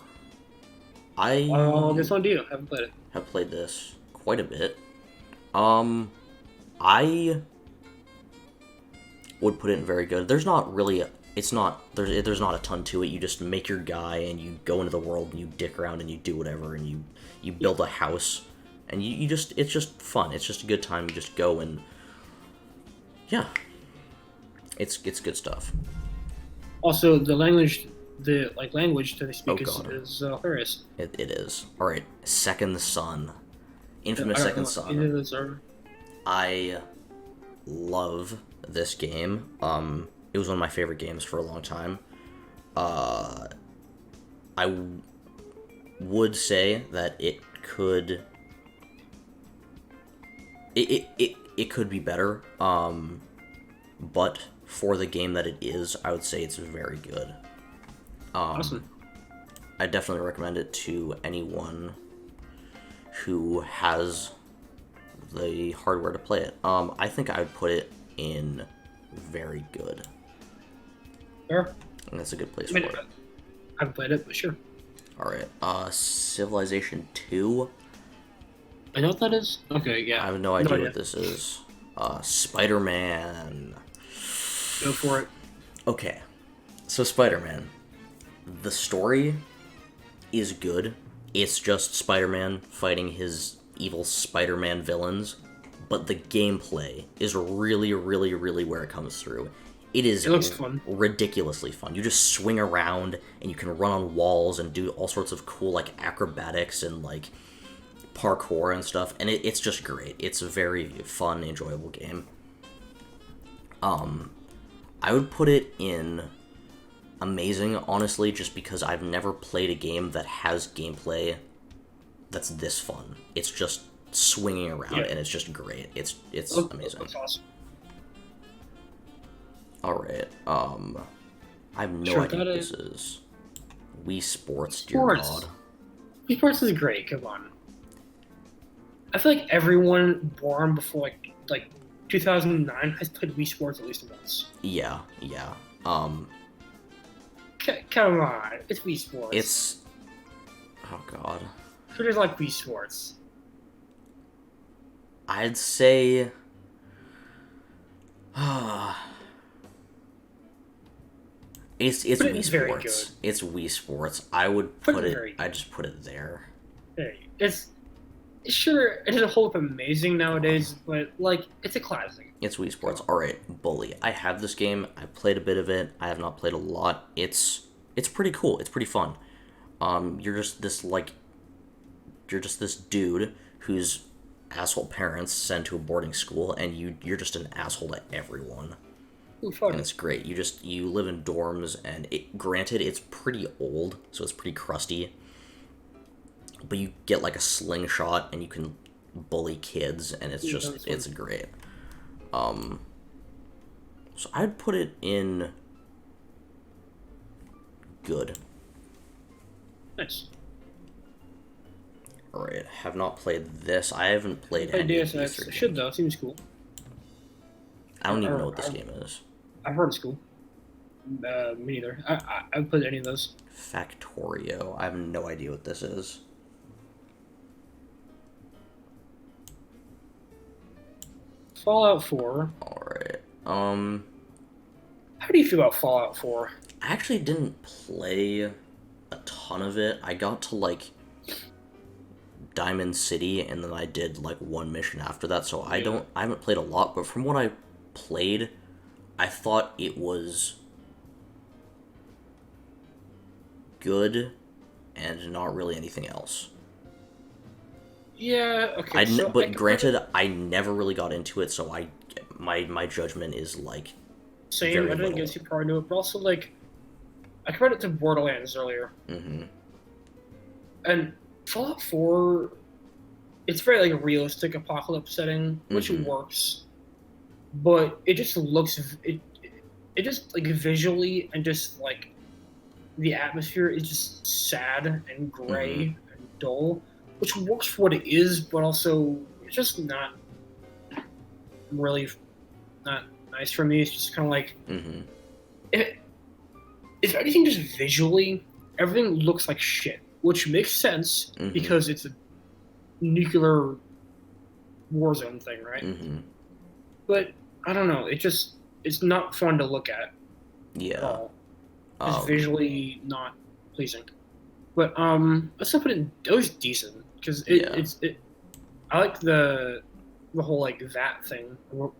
This one do you? I haven't played it. have played this quite a bit. I would put it in very good. There's not really there's not a ton to it. You just make your guy and you go into the world and you dick around and you do whatever and you build a house and you just it's just fun. It's just a good time. You just go and yeah. It's good stuff. Also, the language that they speak God. is hilarious. It is. Alright, Second Son. Infamous I Second don't know, either Son. of those are- I love this game. It was one of my favorite games for a long time. Would say that it could it could be better. But for the game that it is, I would say it's very good. Awesome. I definitely recommend it to anyone who has the hardware to play it. I think I would put it in very good. Sure. And that's a good place I mean, for it. I haven't played it, but sure. Alright, Civilization 2. I know what that is. Okay, yeah. I have no idea what this is. Spider-Man. Go for it. Okay, so Spider-Man. The story is good. It's just Spider-Man fighting his evil Spider-Man villains, but the gameplay is really, really, really where it comes through. It looks fun. ridiculously fun. You just swing around and you can run on walls and do all sorts of cool like acrobatics and like parkour and stuff, and it's just great. It's a very fun, enjoyable game. I would put it in amazing, honestly, just because I've never played a game that has gameplay that's this fun. It's just swinging around, and it's just great. It's amazing. That's awesome. Alright, I have no idea what this is. Wii Sports, dear God. Wii Sports is great, come on. I feel like everyone born before like 2009 has played Wii Sports at least once. Yeah. Come on, it's Wii Sports. It's... Oh, God. Who doesn't like Wii Sports? I'd say... It's Wii Sports. It's Wii Sports. I would put it... I just put it there. It's... Sure, it doesn't hold up amazing nowadays, but, like, it's a classic. It's Wii Sports. Alright, Bully. I have this game. I played a bit of it. I have not played a lot. It's pretty cool. It's pretty fun. You're just this dude whose asshole parents send to a boarding school, and you're just an asshole to everyone. Ooh, fun. And it's great. You live in dorms, and granted, it's pretty old, so it's pretty crusty. but you get like a slingshot and you can bully kids, and it's Yeah, just that's it's fun. great. So I'd put it in good. Nice. All right, have not played this. I haven't played Play any of Deus these Ex. three I should games. though. Seems cool. I don't even know what this game is. I've heard it's cool. Me neither. I've played any of those. Factorio. I have no idea what this is. Fallout 4. All right. How do you feel about Fallout 4? I actually didn't play a ton of it. I got to like Diamond City, and then I did like one mission after that. So Yeah. I haven't played a lot, but from what I played, I thought it was good and not really anything else. Yeah. Okay. So I But compared it. granted, I never really got into it, so my judgment is like Same. very I didn't little. get too far into it, but also like I compared it to Borderlands earlier, Mm-hmm. and Fallout 4. It's very like realistic apocalypse setting, which Mm-hmm. works, but it just looks it just like visually and just like the atmosphere is just sad and Mm-hmm. gray and dull, which works for what it is, but also it's just not really not nice for me. It's just kind of like Mm-hmm. if, if anything, just visually, everything looks like shit, which makes sense Mm-hmm. because it's a nuclear war zone thing, right? Mm-hmm. But I don't know. It's not fun to look at Yeah. all. It's Um. visually not pleasing. But let's not put it was decent because Yeah. I like the whole like that thing where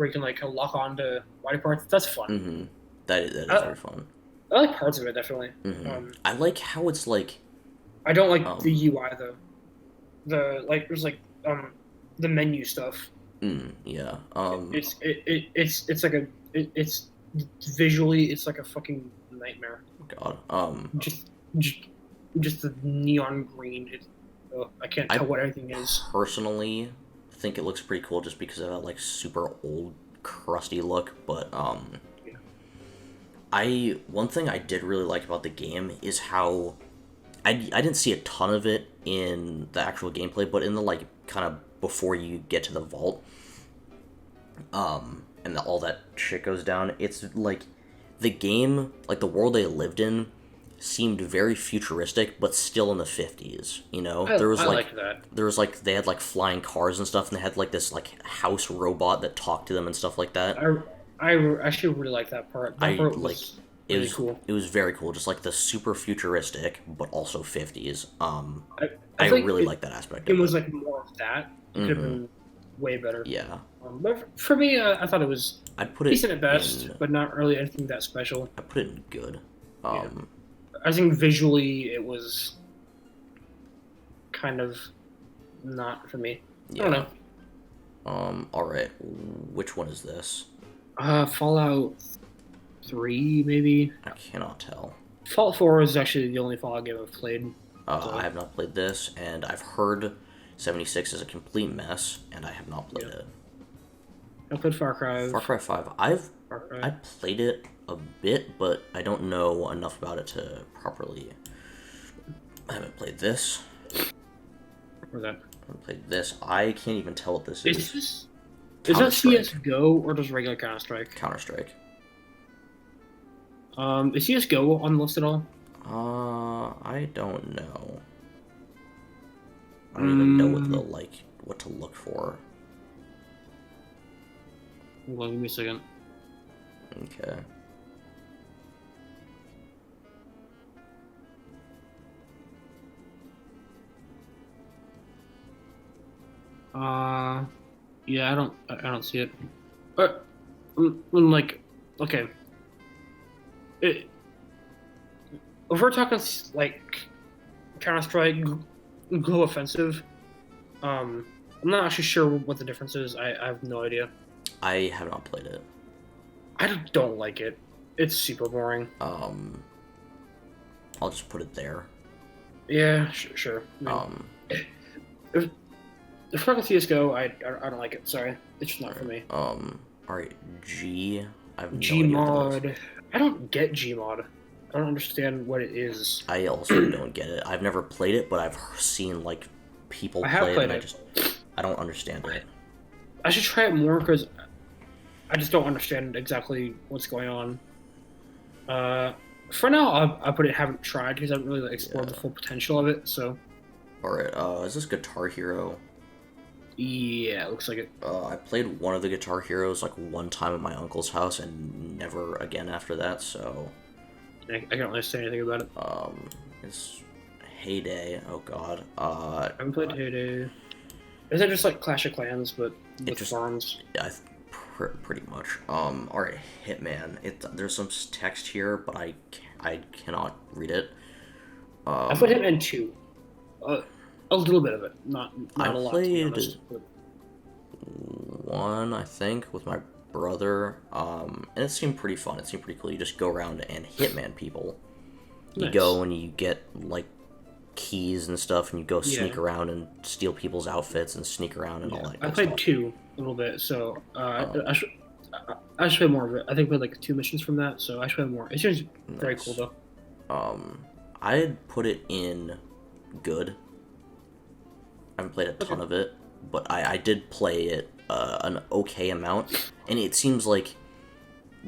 you can like lock on to body parts. That's fun. Mm-hmm. That is I, very fun. I like parts of it definitely. Mm-hmm. Um, I like how it's like I don't like the um. UI though. The like there's like the menu stuff. Yeah. It's like it's visually it's like a fucking nightmare. God. Just just, just the neon green. I can't I tell what anything is. personally think it looks pretty cool just because of that like super old crusty look, but Yeah. I one thing I did really like about the game is how I didn't see a ton of it in the actual gameplay, but in the like kind of before you get to the vault, and all that shit goes down, it's like the game, like the world they lived in, seemed very futuristic, but still in the 50s. You know, I like that. they had like flying cars and stuff, and they had like this like house robot that talked to them and stuff like that. I actually really like that part. That I part like was really cool. it was very cool, just like the super futuristic but also 50s. I I think really if like that aspect it of was it. like more of that, it could have Mm-hmm. been way better. Yeah, But for me, I thought it was I'd put it decent at best, in. but not really anything that special. I put it in good. Yeah, Um, I think visually it was kind of not for me. I don't yeah. know. All right. Which one is this? Fallout 3 maybe. I cannot tell. Fallout 4 is actually the only Fallout game I've played. I So have not played this, and I've heard 76 is a complete mess, and I have not played yeah, it. I played Far Cry. Far Cry 5. Far I Cry. played it a bit, but I don't know enough about it to properly. I haven't played this. Or that. I haven't played this. I can't even tell what this Is is. this is Counter that Strike. CS:GO or just regular Counter Strike? Counter Strike. Is CS:GO on the list at all? I don't know. I don't even know Mm, what to look for. hold on, give me a second. Okay. Uh, yeah, I don't see it. But like, okay, it, if we're talking like Counter Strike, Go Offensive, I'm not actually sure what the difference is. I have no idea. I have not played it. I don't like it. It's super boring. Um, I'll just put it there. Yeah, sure. I mean, Um, if, if we're CS:GO, I don't like it. Sorry, it's just not for alright, me. alright, G. I have no idea what that is. Gmod. I don't get Gmod. I don't understand what it is. I also don't get it. I've never played it, but I've seen like people I have play it, played and it. I don't understand it. I should try it more because I just don't understand exactly what's going on. Uh, for now, I put it haven't tried because I haven't really like, explored the Yeah. full potential of it. So Alright, is this Guitar Hero? yeah, it looks like it. I played one of the Guitar Heroes like one time at my uncle's house and never again after that, so I can't really say anything about it. it's Heyday. Oh god. I haven't played Heyday. Is that just like Clash of Clans but It with just farms? yeah, pretty much. Alright, Hitman. There's some text here, but I cannot read it. I played Hitman 2. Uh, a little bit of it, I not a lot to be played honest. But one, I think, with my brother, and it seemed pretty fun. It seemed pretty cool. You just go around and hitman people. You nice. go and you get like keys and stuff, and you go sneak Yeah, around and steal people's outfits and sneak around and all yeah. that I good played stuff. 2 a little bit, so Um, I should play more of it. I think we had like 2 missions from that, so I should play more. It seems very cool nice. though. I'd put it in good. I haven't played a Okay. ton of it, but I did play it an okay amount, and it seems like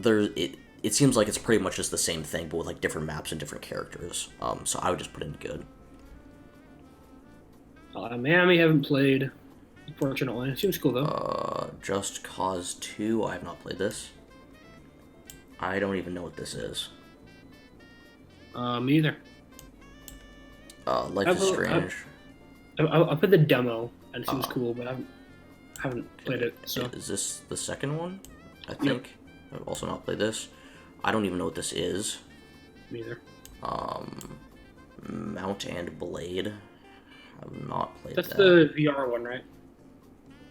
it seems like it's pretty much just the same thing, but with like different maps and different characters. So I would just put in good. Miami haven't played, unfortunately. It seems cool though. Just Cause 2, I have not played this. I don't even know what this is. Me either. Life is Strange. I played the demo and it seems Uh, cool, but I haven't played it. So is this the second one? I yep, think. I've also not played this. I don't even know what this is. me either. Mount and Blade. I've not played That's that. the VR one, right?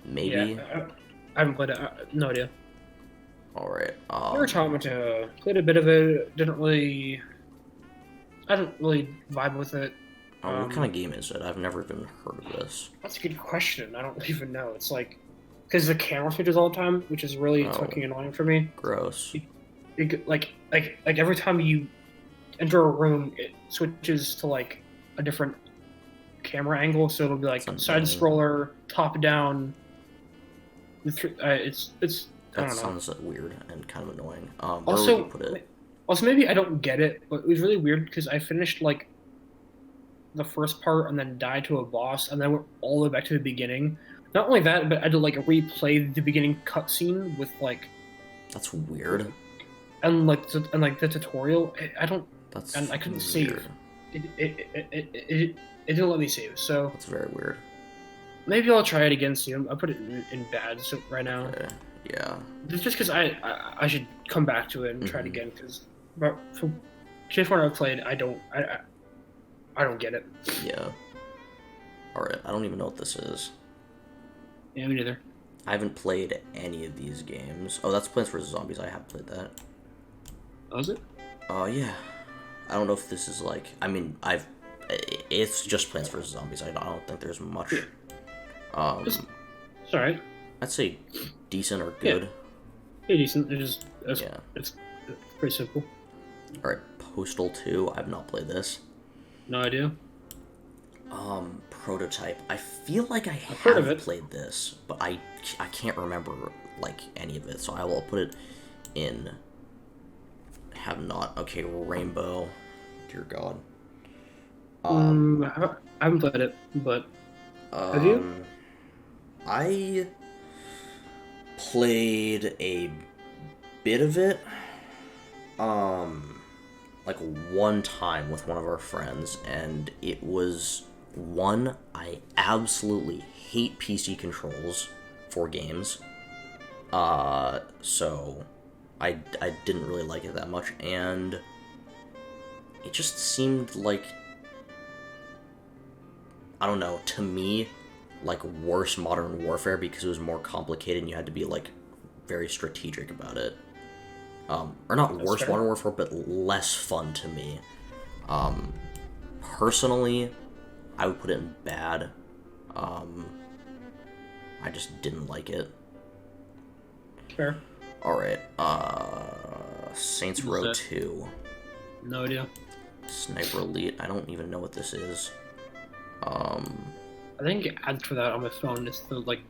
Maybe. Yeah, I haven't played it. No idea. Alright. Automata played a bit of it. Didn't really. I didn't really vibe with it. What kind of game is it? I've never even heard of this. That's a good question. I don't even know. It's like because the camera switches all the time, which is really Oh, fucking annoying for me. gross. Like every time you enter a room, it switches to like a different camera angle. So it'll be like That's side annoying. scroller, top down. It's I That don't know. sounds weird and kind of annoying. Where would you Also, put it? maybe I don't get it, but it was really weird because I finished like the first part and then died to a boss, and then went all the way back to the beginning. Not only that, but I had to like replay the beginning cutscene with like That's weird. and like the tutorial. I don't That's and I couldn't weird. save. It didn't let me save. So That's very weird. maybe I'll try it again soon. I'll put it in bad so right now. Okay. Yeah. Just because I should come back to it and try it again because but for just when I've played, I don't get it. Yeah. Alright, I don't even know what this is. Yeah, me neither. I haven't played any of these games. Oh, that's Plants vs. Zombies. I have played that. Oh, is it? Yeah. I don't know if this is like. I mean, it's just Plants vs. Zombies. I don't think there's much. Yeah. It's all right. I'd say decent or Yeah. good. Pretty decent. Yeah. It's pretty simple. Alright, Postal 2. I've not played this. No idea. Prototype. I feel like I heard of have it. played this, but I can't remember like any of it, so I will put it in. Have not. Okay, Rainbow. Dear God. I haven't played it, but have you? I played a bit of it. Like one time with one of our friends, and it was one, I absolutely hate PC controls for games. So I didn't really like it that much, and it just seemed like, I don't know, to me, like worse Modern Warfare because it was more complicated and you had to be like very strategic about it. Or not That's worse fair. Modern Warfare, but less fun to me. Personally, I would put it in bad. Um, I just didn't like it. Fair. Alright, Saints What is Row that? 2. No idea. Sniper Elite, I don't even know what this is. I think ads for that on my phone is the like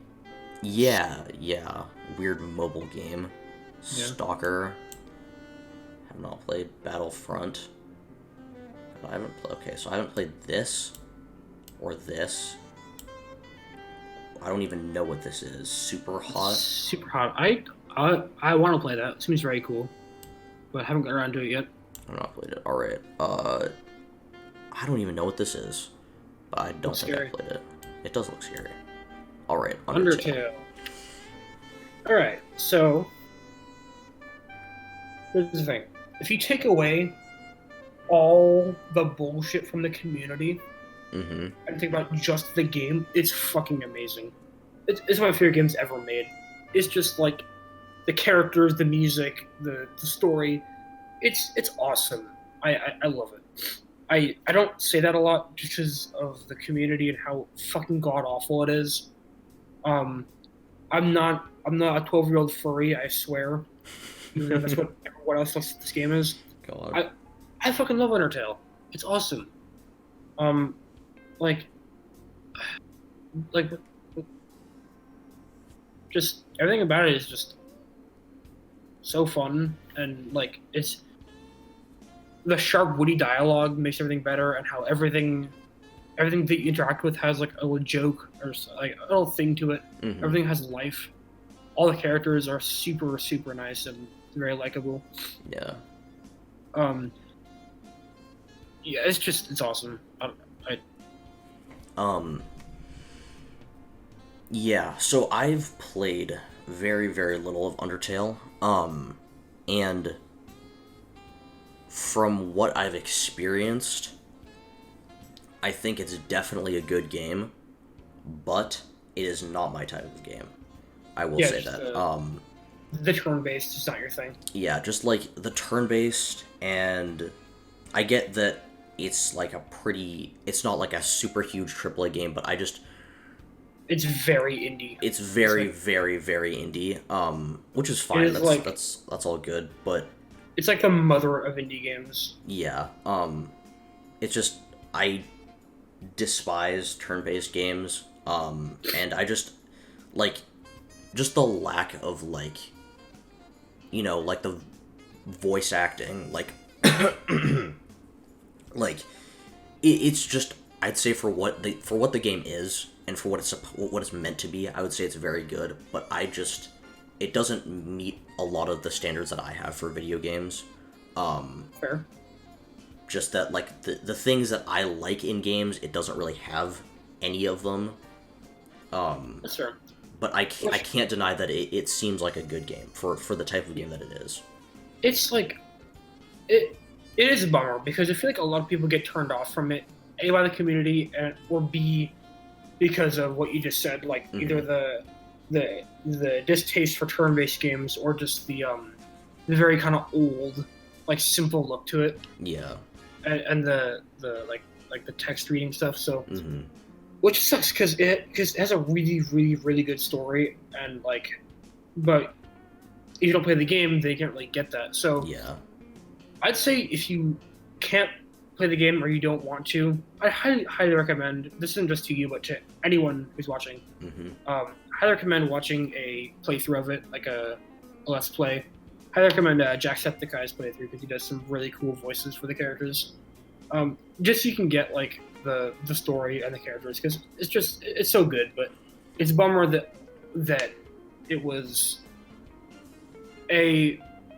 Yeah. Weird mobile game. yeah. Stalker. Have not played Battlefront. I haven't played. Okay, so I haven't played this or this. I don't even know what this is. Super Hot. Super hot. I want to play that. It seems very cool, but I haven't got around to it yet. I've not played it. All right. I don't even know what this is, but I don't Looks think scary. I played it. It does look scary. All right. Undertale. All right. So here's the thing: if you take away all the bullshit from the community Mm-hmm. and think about just the game, it's fucking amazing. It's one of my favorite games ever made. It's just like the characters, the music, the story. It's awesome. I love it. I don't say that a lot just because of the community and how fucking god awful it is. Um, I'm not a 12-year-old furry. I swear. Even though that's what everyone else thinks this game is. God. I fucking love Undertale. It's awesome. Um, like, like, just everything about it is just so fun, and like it's the sharp, witty dialogue makes everything better, and how everything that you interact with has like a little joke or like a little thing to it. Mm-hmm. Everything has life. All the characters are super, super nice and very likable. Yeah. Yeah, it's awesome. Yeah, so I've played very, very little of Undertale, and from what I've experienced, I think it's definitely a good game, but it is not my type of game. I will say that. The turn-based is not your thing. Yeah, just like the turn-based, and I get that it's like it's not like a super huge AAA game, but It's very indie. it's very, It's like, very, very indie, which is fine. That's all good, but it's like the mother of indie games. yeah, it's just I despise turn-based games, and I just like just the lack of like like the voice acting, like like it's just I'd say for what the game is and for what it's meant to be, I would say it's very good, but it doesn't meet a lot of the standards that I have for video games. Fair. Just that like the things that I like in games, it doesn't really have any of them. That's fair. But I can't deny that it seems like a good game for the type of game that it is. It's like it is a bummer because I feel like a lot of people get turned off from it, A, by the community, or B, because of what you just said, like either the distaste for turn-based games or just the very kind of old, like simple look to it. Yeah. And the like the text reading stuff. So Mm-hmm. which sucks because it has a really, really, really good story, and like, but if you don't play the game, they can't really get that. So Yeah. I'd say if you can't play the game or you don't want to, I highly recommend. This isn't just to you, but to anyone who's watching. Mm-hmm. Highly recommend watching a playthrough of it, like a let's play. Highly recommend Jacksepticeye's playthrough because he does some really cool voices for the characters. Just so you can get like the story and the characters, because it's so good. But it's a bummer that it was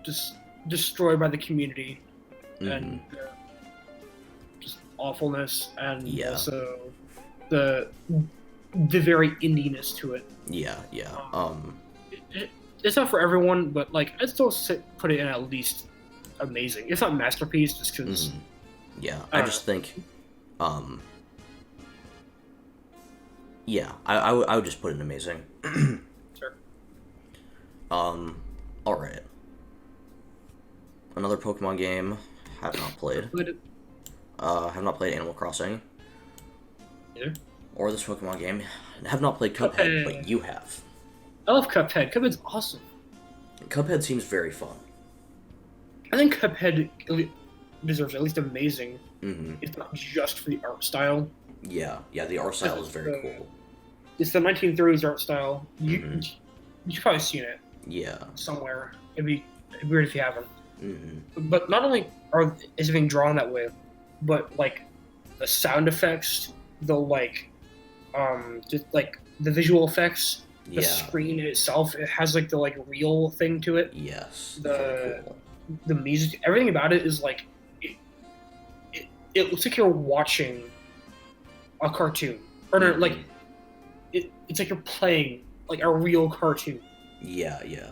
just destroyed by the community and just awfulness, and also the very indiness to it. Yeah. It's not for everyone, but like I'd still put it in at least amazing. It's not masterpiece, just because. Mm-hmm. Yeah, I just think, yeah, I would just put it in amazing. Sure. All right. Another Pokemon game have not played. Have not played Animal Crossing Either. or this Pokemon game. Have not played Cuphead, but Cuphead. you have. I love Cuphead. Cuphead's awesome. Cuphead seems very fun. I think Cuphead deserves at least amazing. Mm-hmm. It's not just for the art style. Yeah, yeah, the art style is very cool. It's the 1930s art style. Mm-hmm. You've probably seen it Yeah. somewhere. It'd be weird if you haven't. Mm-hmm. But not only is it being drawn that way, but like the sound effects, the just like the visual effects, the Yeah. screen itself, it has like the like real thing to it. Yes. The Very cool. the music, everything about it is like it looks like you're watching a cartoon, or no, like it's like you're playing like a real cartoon. Yeah, yeah.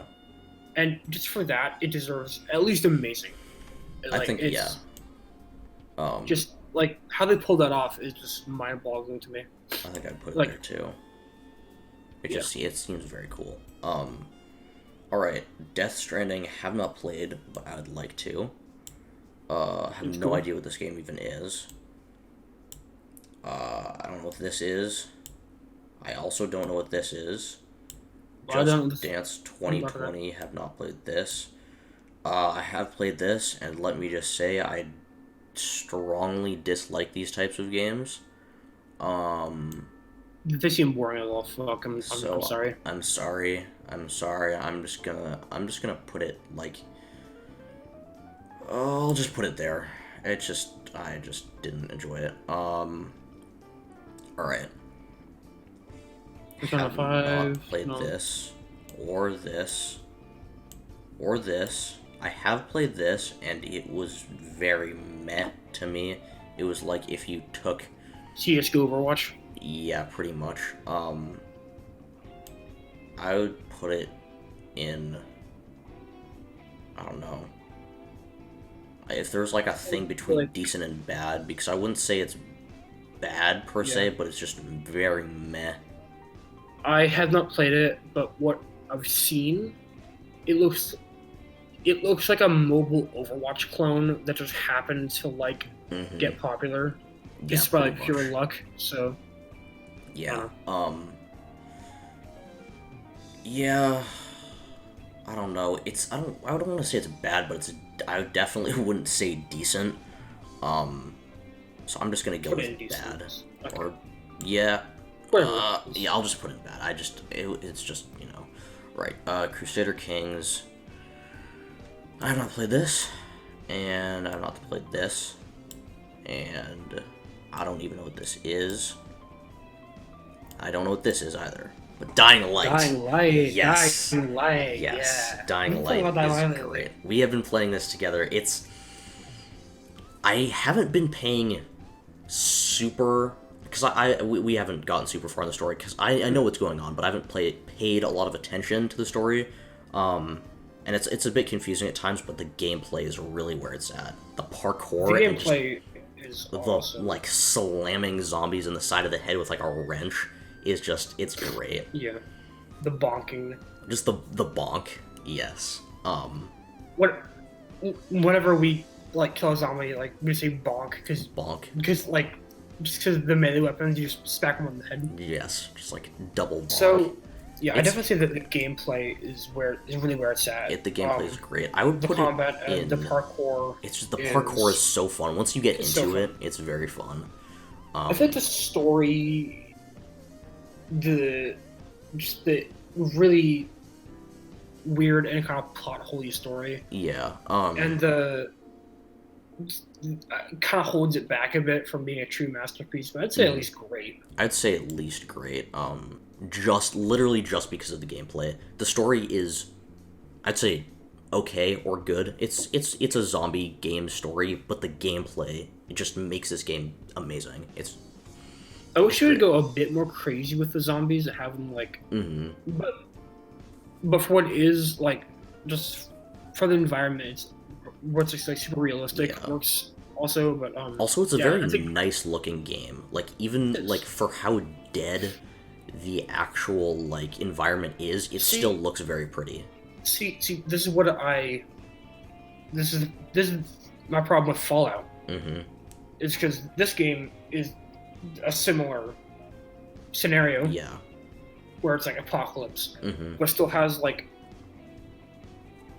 And just for that, it deserves at least amazing. I think it's yeah. just like how they pulled that off is just mind-boggling to me. I think I'd put it like- there too. It Yeah. just it seems very cool. All right, Death Stranding have not played, but I would like to. Have It's no cool. idea what this game even is. I don't know what this is. I also don't know what this is. Well, I don't- Just Dance 2020 have not played this. I have played this, and let me just say I strongly dislike these types of games. They seem boring as all fuck. I'm sorry. I'm sorry. I'm just gonna put it like. I'll just put it there. I just didn't enjoy it. All right. Persona Have 5. not played No. this, or this, or this. I have played this, and it was very meh to me. It was like if you took, CS:GO Overwatch. yeah, pretty much. I would put it in. I don't know. If there's like a thing between Like- decent and bad, because I wouldn't say it's bad per se, Yeah. but it's just very meh. I have not played it, but what I've seen, it looks like a mobile Overwatch clone that just happened to like Mm-hmm. get popular. Yeah, It's by like pretty pure much. luck. So Yeah. Yeah. I don't know. I don't want to say it's bad, but I definitely wouldn't say decent. So I'm just gonna go put with it in decent. bad. Okay. Or yeah. Whatever. Yeah, I'll just put it bad. It's just, right. Crusader Kings. I have not played this, and I have not played this, and I don't even know what this is. I don't know what this is either. But Dying Light. Dying Light. Yes. Dying Light. Yes, Yeah. Dying We've Light talked about Dying is Light lately. great. We have been playing this together. I haven't been paying super, because we haven't gotten super far in the story, because I know what's going on, but I haven't paid a lot of attention to the story. And it's a bit confusing at times, but the gameplay is really where it's at. The parkour The and just gameplay is the awesome. like slamming zombies in the side of the head with like a wrench is just, it's great. Yeah. The bonking. Just the bonk, yes. Whenever we like kill a zombie, like we say bonk Bonk. because like just because the melee weapons you just smack them on the head. Yes, just like double bonk. So yeah, I It's- definitely say that the gameplay is really where it's at. The gameplay is great. I would The put combat it in. and the parkour. It's just the parkour is so fun. Once you get It's so into fun. it, it's very fun. I think the story, the really weird and kind of plot holy story, Yeah. and the kind of holds it back a bit from being a true masterpiece. But I'd say at least great. I'd say at least great. Literally just because of the gameplay. The story is, I'd say, okay or good. It's a zombie game story, but the gameplay, it just makes this game amazing. I wish you would go a bit more crazy with the zombies and have them like, but for what it is like, just for the environment, it's what's like super realistic Yeah. works also. But Also, it's a yeah, very I think- nice looking game. Like, even It's- like for how dead the actual like environment is, it See- still looks very pretty. See, this is what this is my problem with Fallout. Mm-hmm. is because this game is a similar scenario Yeah. where it's like apocalypse, Mm-hmm. but still has like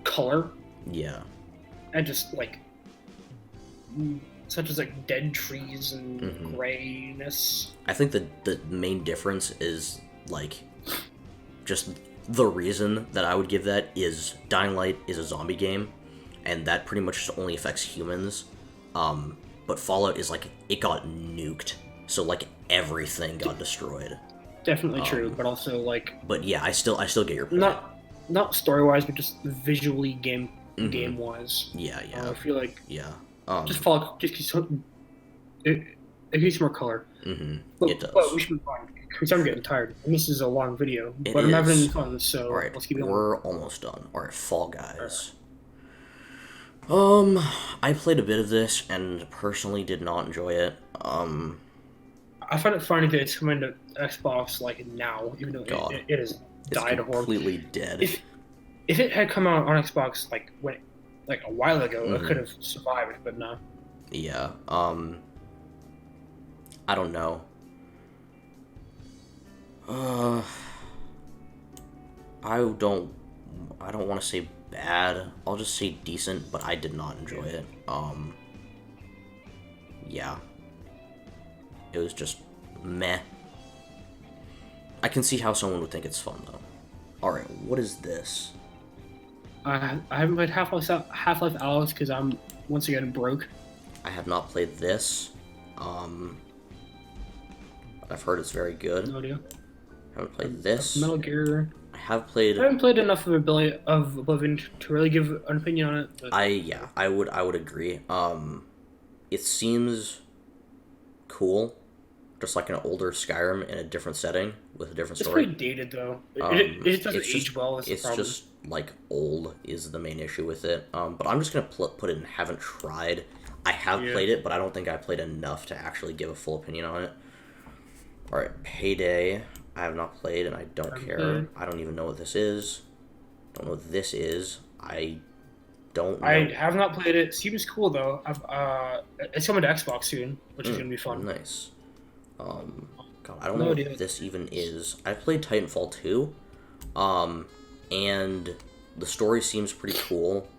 color Yeah. and just like such as like dead trees and Mm-hmm. grayness. I think the main difference is like just the reason that I would give that is Dying Light is a zombie game, and that pretty much just only affects humans. But Fallout is like it got nuked, so like everything got destroyed. Definitely true, but also like But yeah, I still get your point. not story wise, but just visually game wise. Yeah, yeah, I feel like yeah. just Fallout just it gives more color. It But does. we should move on because I'm getting tired. And this is a long video, It but I'm having is. fun, so All right, let's keep going. we're almost done. All right, Fall Guys. I played a bit of this and personally did not enjoy it. I find it funny that it's coming to Xbox like now, even though God, it has it's died a horrible. completely dead. If it had come out on Xbox like a while ago, it could have survived, but no. Yeah. I don't know. I don't want to say bad. I'll just say decent, but I did not enjoy it. Yeah. It was just meh. I can see how someone would think it's fun though. All right, what is this? I haven't played Half-Life Alyx because I'm once again broke. I have not played this. I've heard it's very good. No idea. Haven't played this. Metal Gear. I have played. I haven't played enough of Oblivion to really give an opinion on it. But... I would agree. It seems cool, just like an older Skyrim in a different setting with a different story. It's pretty dated though. It doesn't age well. It's just like old is the main issue with it. But I'm just gonna put it in haven't tried. I have played it, but I don't think I played enough to actually give a full opinion on it. All right, Payday. I have not played, and I don't care. I don't even know what this is. Don't know what this is. I don't know. I have not played it. Seems cool though. It's coming to Xbox soon, which is gonna be fun. Nice. God, I don't know what this even is. I played Titanfall 2, and the story seems pretty cool.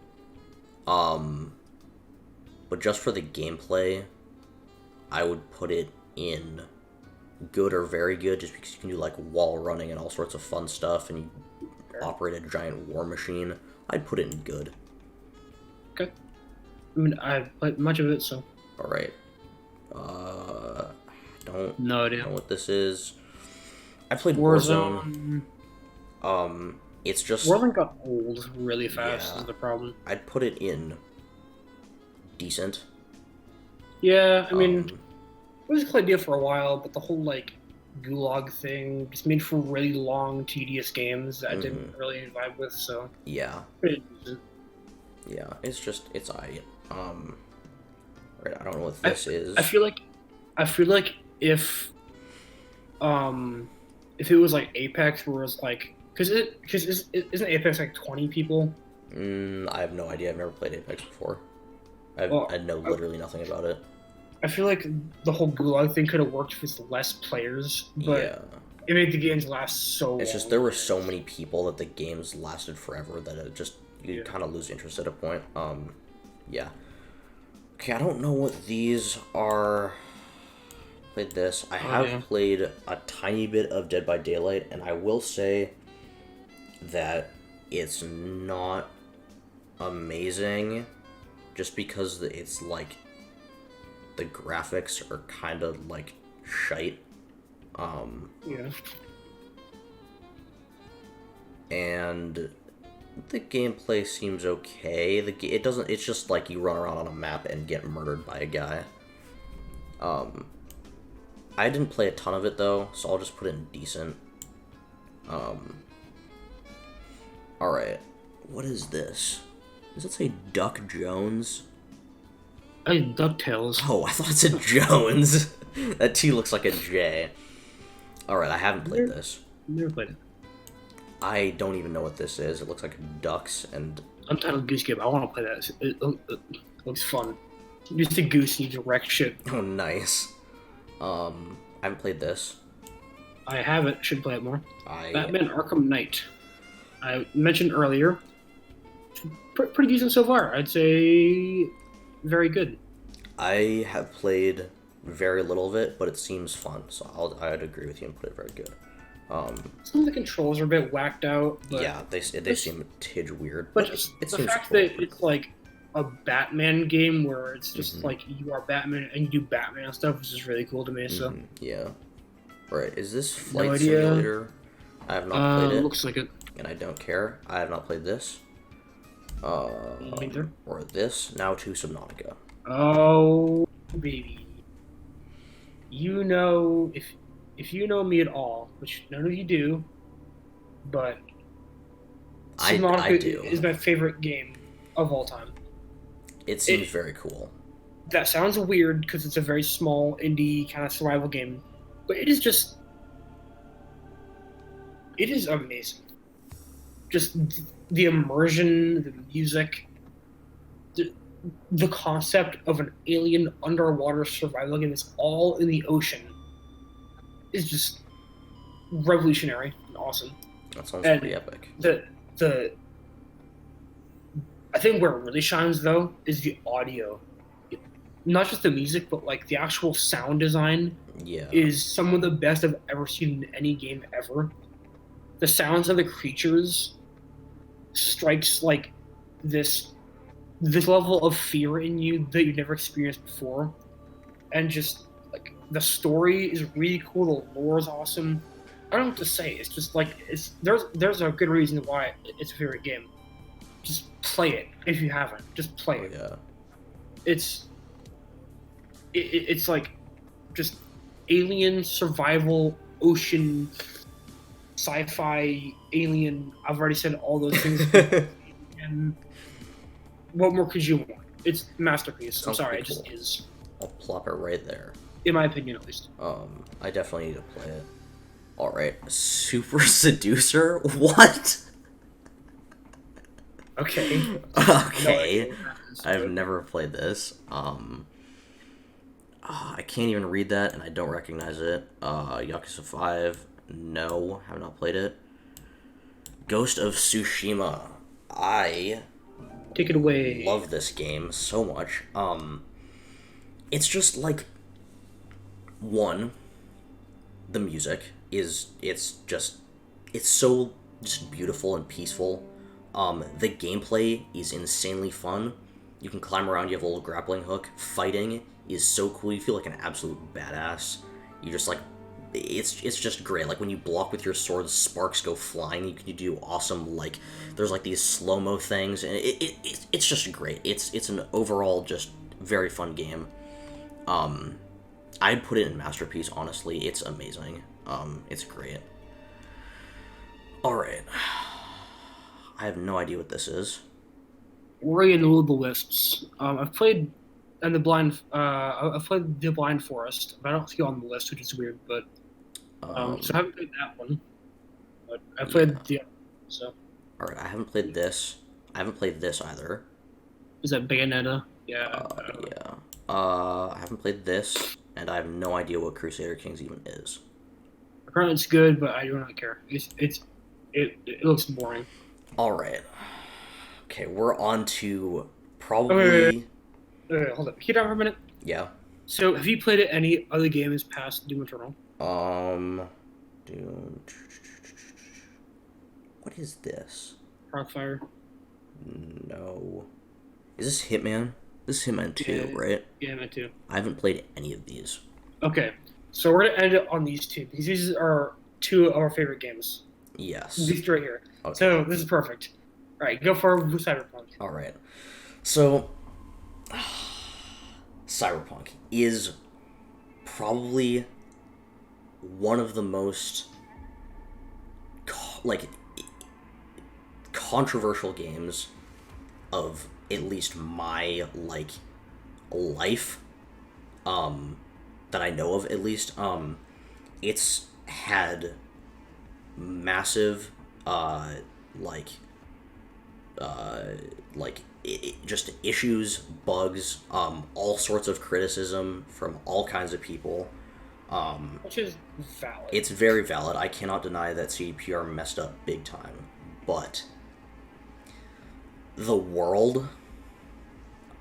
But just for the gameplay, I would put it in good or very good, just because you can do like wall running and all sorts of fun stuff, and you operate a giant war machine. I'd put it in good. Okay. I mean, I've played much of it, so. All right. Don't no idea know what this is. I played Warzone. It's just Warzone got old really fast. Is the problem. I'd put it in decent. Yeah, I mean, it was a cool idea for a while, but the whole like gulag thing just made for really long, tedious games that I didn't really vibe with. So yeah, it's alright. Right, I don't know what this is. I feel like if it was like Apex, where it was like isn't Apex like 20 people? I have no idea. I've never played Apex before. I know literally nothing about it. I feel like the whole gulag thing could have worked with less players, but it made the games last so long. It's just there were so many people that the games lasted forever that it just you kind of lose interest at a point. Yeah. Okay, I don't know what these are. Played this. I have played a tiny bit of Dead by Daylight, and I will say that it's not amazing, just because it's like the graphics are kind of like shite. And the gameplay seems okay. It doesn't. It's just like you run around on a map and get murdered by a guy. I didn't play a ton of it though, so I'll just put it in decent. Alright. What is this? Does it say Duck Jones? DuckTales. Oh, I thought it said Jones. That T looks like a J. Alright, I haven't played this. Never played it. I don't even know what this is. It looks like ducks and... Untitled Goose Game. I want to play that. It looks fun. Just a goosey direct shit. Oh, nice. I haven't played this. I haven't. Should play it more. I Batman Arkham Knight. I mentioned earlier. Pretty decent so far. I'd say very good. I have played very little of it, but it seems fun, so I'd agree with you and put it very good. Some of the controls are a bit whacked out, but yeah, they seem tidge weird, but but just it the seems fact cool. that it's like a Batman game where it's just Mhm. like you are Batman and you do Batman stuff, which is really cool to me. So Yeah. Right, is this no Flight idea. Simulator? I have not played it, Looks like it. and I don't care. I have not played this. Neither. Or this, now to Subnautica. Oh baby, you know if you know me at all, which none of you do, but I Subnautica do. is my favorite game of all time. It seems It, very cool. that sounds weird because it's a very small indie kind of survival game, but it is just it is amazing. Just the immersion, the music, the concept of an alien underwater survival game that's all in the ocean is just revolutionary and awesome. That sounds And pretty epic. the I think where it really shines though is the audio. Not just the music, but like the actual sound design Yeah. is some of the best I've ever seen in any game ever. The sounds of the creatures strikes like this this level of fear in you that you've never experienced before, and just like the story is really cool. The lore is awesome. I don't know what to say. It's just like it's there's a good reason why it's a favorite game. Just play it if you haven't. Just play Oh, it. yeah. It's it's like just alien survival ocean sci-fi alien. I've already said all those things. And what more could you want? It's a masterpiece. I'm Sounds sorry, it pretty just cool. is. I'll plop it right there. In my opinion, at least. I definitely need to play it. Alright, Super Seducer? What? Okay. Okay. No, I've never played this. I can't even read that, and I don't recognize it. Yakuza 5, no, have not played it. Ghost of Tsushima. I Take it away. love this game so much. It's just like one, the music it's so just beautiful and peaceful. The gameplay is insanely fun. You can climb around, you have a little grappling hook. Fighting is so cool, you feel like an absolute badass. You just like it's just great. Like when you block with your sword, sparks go flying. You do awesome like there's like these slow-mo things, and it's just great. It's an overall just very fun game. I'd put it in masterpiece. Honestly, it's amazing. It's great. All right, I have no idea what this is. Ori and the Will of the Wisps. I've played and the blind. I've played the Blind Forest, but I don't see it on the list, which is weird. But so I haven't played that one. But I played Yeah. the other one, so All right, I haven't played this. I haven't played this either. is that Bayonetta? Yeah. Yeah. I haven't played this, and I have no idea what Crusader Kings even is. Apparently it's good, but I do not care. It looks boring. All right. Okay, we're on to Oh, wait, probably hold up. Keep down for a minute. yeah. So, have you played any other games past Doom Eternal? Dune. What is this? Rockfire? No. Is this Hitman? This is Hitman 2, Yeah. right? Yeah, me too. I haven't played any of these. Okay, so we're gonna end it on these two because these are two of our favorite games. Yes. These two right here. Okay. So this is perfect. All right, go for Cyberpunk. All right. So, Cyberpunk is probably one of the most like controversial games of at least my like life that I know of at least. It's had massive like just issues, bugs, all sorts of criticism from all kinds of people. Which is valid. It's very valid. I cannot deny that CDPR messed up big time, but the world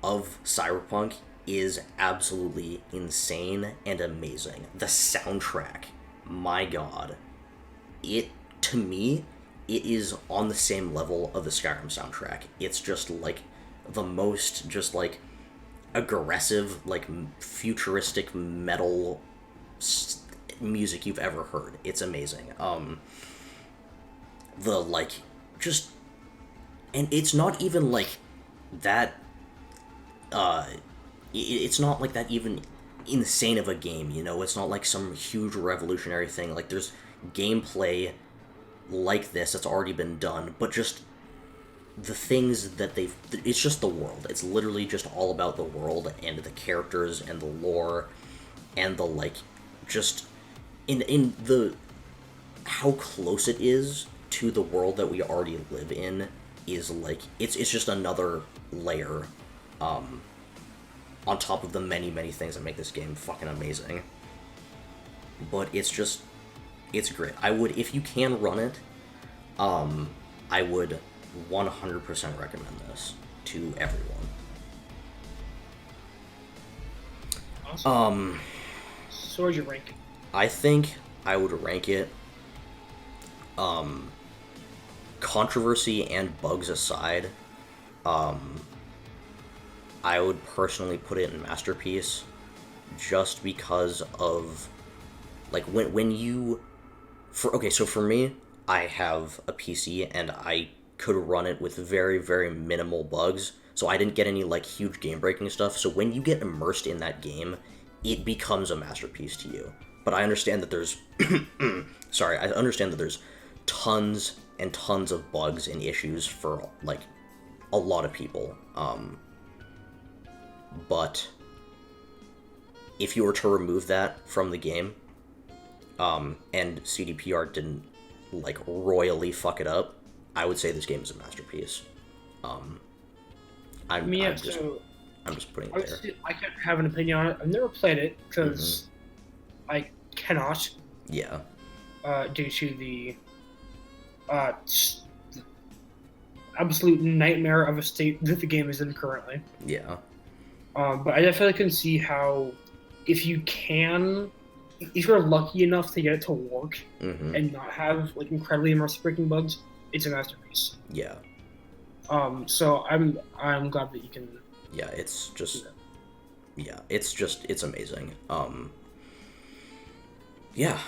of Cyberpunk is absolutely insane and amazing. The soundtrack, my god, it to me, it is on the same level of the Skyrim soundtrack. It's just like the most just like aggressive, like futuristic metal music you've ever heard. It's amazing. The like just and it's not even like that it's not like that even insane of a game, you know? It's not like some huge revolutionary thing. Like there's gameplay like this that's already been done, but just the things that they've it's just the world. It's literally just all about the world and the characters and the lore and the like just in the how close it is to the world that we already live in is like it's just another layer on top of the many things that make this game fucking amazing. But it's great. I would, if you can run it, I would 100% recommend this to everyone. Awesome. So where'd you rank it? I think I would rank it, controversy and bugs aside, I would personally put it in Masterpiece, just because of, like, when you, so for me, I have a PC and I could run it with very minimal bugs, so I didn't get any, like, huge game-breaking stuff, so when you get immersed in that game, it becomes a masterpiece to you. But I understand that there's, I understand that there's tons and tons of bugs and issues for, like, a lot of people, but if you were to remove that from the game, and CDPR didn't, like, royally fuck it up, I would say this game is a masterpiece. I'm just putting it there. I can't have an opinion on it. I've never played it because I cannot. Yeah. Due to the absolute nightmare of a state that the game is in currently. Yeah. But I definitely can see how, if you're lucky enough to get it to work and not have like incredibly immersive breaking bugs, it's a masterpiece. Yeah. So I'm glad that you can. Yeah, it's just. Yeah, it's amazing. Yeah.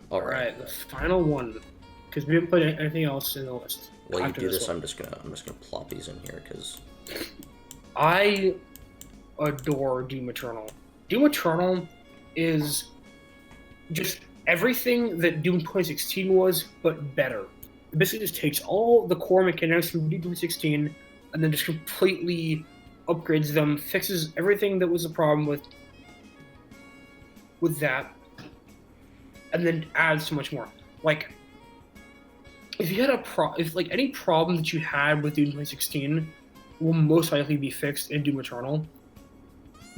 All right. The final one, because we didn't put anything else in the list. While you do this, I'm just gonna plop these in here because I adore Doom Eternal. Doom Eternal is just everything that Doom 2016 was, but better. It basically just takes all the core mechanics from Doom 2016 and then just completely upgrades them, fixes everything that was a problem with that, and then adds so much more. Like, if you had if like any problem that you had with Doom 2016 will most likely be fixed in Doom Eternal.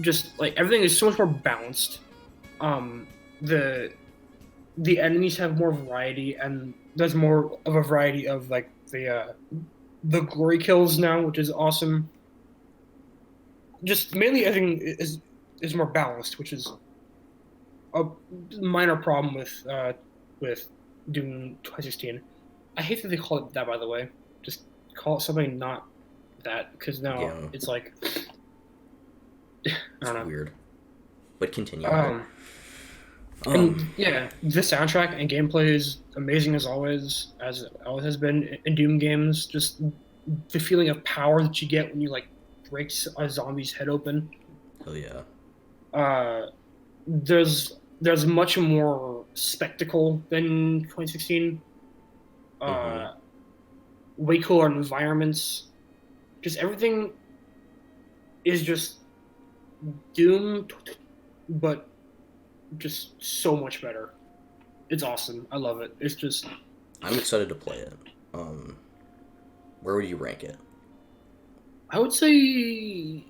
Just like everything is so much more balanced. The enemies have more variety, and there's more of a variety of like the glory kills now, which is awesome. Just mainly, I think is more balanced, which is a minor problem with Doom 2016. I hate that they call it that, by the way. Just call it something not that, because now it's like I don't know. Weird. But continue. And yeah, the soundtrack and gameplay is amazing as it always has been in Doom games. Just the feeling of power that you get when you like break a zombie's head open. Oh yeah. There's much more spectacle than 2016. Way cooler environments. Just everything is just Doom, but just so much better. It's awesome. I love it. It's just. I'm excited to play it. Where would you rank it? I would say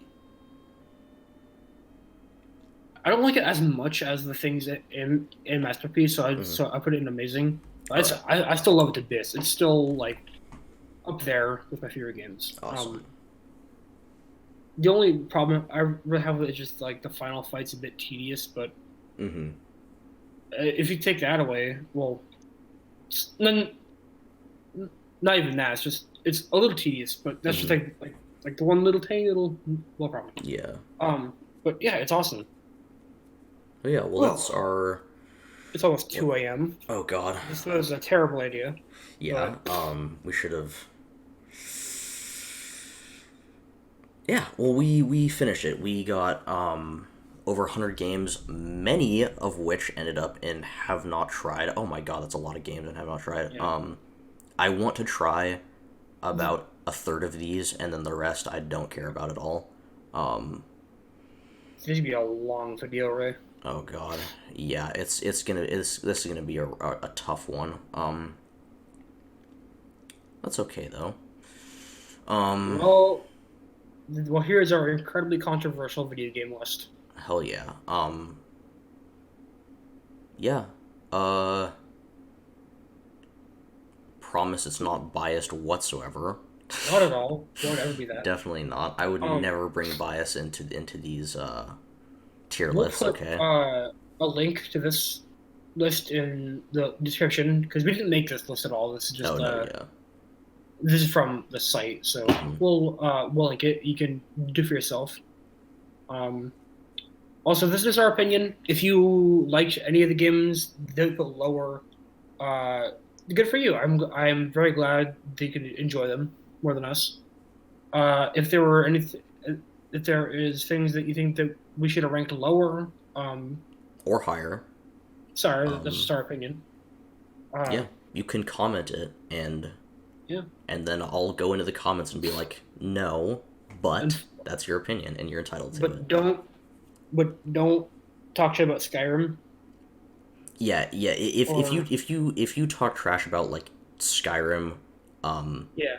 I don't like it as much as the things in Masterpiece, Hmm. so I put it in amazing. But All right. I still love it to bits. It's still like up there with my favorite games. Awesome. The only problem I really have with it is just like the final fight's a bit tedious. But Mm-hmm. if you take that away, well, then not even that. It's a little tedious, but that's just Mm-hmm. like the one little tiny little problem. Yeah. Um, but yeah, it's awesome. Oh yeah. Well, that's Well, our. it's almost What? 2 a.m. Oh God. This was a terrible idea, Yeah. but We should have. Yeah. Well, we finished it. We got over 100 games, many of which ended up in have not tried. Oh my God, that's a lot of games and have not tried. yeah, I want to try about a third of these, and then the rest I don't care about at all. Um, it's going to be a long video, Ray. oh God, yeah, it's this is gonna be a tough one. That's okay though. Um, Well, here is our incredibly controversial video game list. hell yeah. Yeah. Uh, promise it's not biased whatsoever. Not at all. Don't ever be that. Definitely not. I would Um, never bring bias into these tier we'll lists. put Okay. a link to this list in the description because we didn't make this list at all. Oh no, yeah. This is from the site, so Hmm. we'll link it. You can do for yourself. Um, Also, this is our opinion. If you liked any of the games that we put lower, uh, good for you. I'm very glad that you could enjoy them more than us. If there were any, if there is things that you think that we should have ranked lower, Or higher. sorry, that's Um, just our opinion. Uh, yeah, you can comment it, yeah, and then I'll go into the comments and be like, no, and but that's your opinion, and you're entitled to it. but don't but don't talk shit about Skyrim Yeah, yeah. If you or if you talk trash about like Skyrim, um, yeah.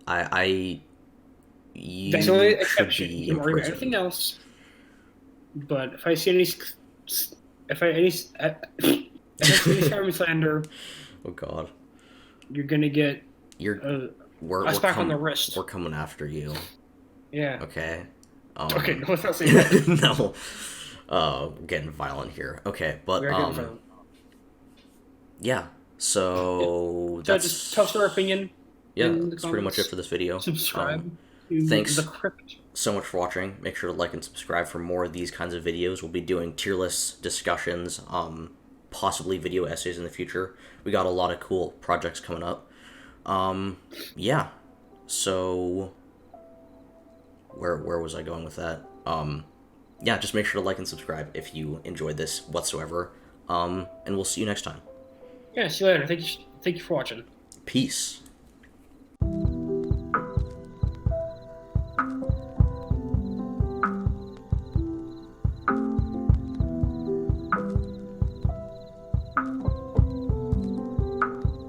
I That's the only you should exception. You be can argue about everything imprisoned. else. But if I see any, if I any, if I see any Skyrim slander, Oh God, you're gonna get you're a, we're a we're smack on the coming wrist. we're coming after you. Yeah. Okay. Okay. Um, No, let's not say that. no. We're getting violent here. Okay, We but are getting violent. yeah. Yeah. So So just tell us our opinion yeah, in the that's pretty much it comments. for this video. Subscribe to the Thanks crypt. so much for watching. Make sure to like and subscribe for more of these kinds of videos. We'll be doing tier list discussions, possibly video essays in the future. We got a lot of cool projects coming up. Yeah. So where was I going with that? Yeah, just make sure to like and subscribe if you enjoyed this whatsoever. And we'll see you next time. Yeah. See you later. Thank you. Thank you for watching. Peace.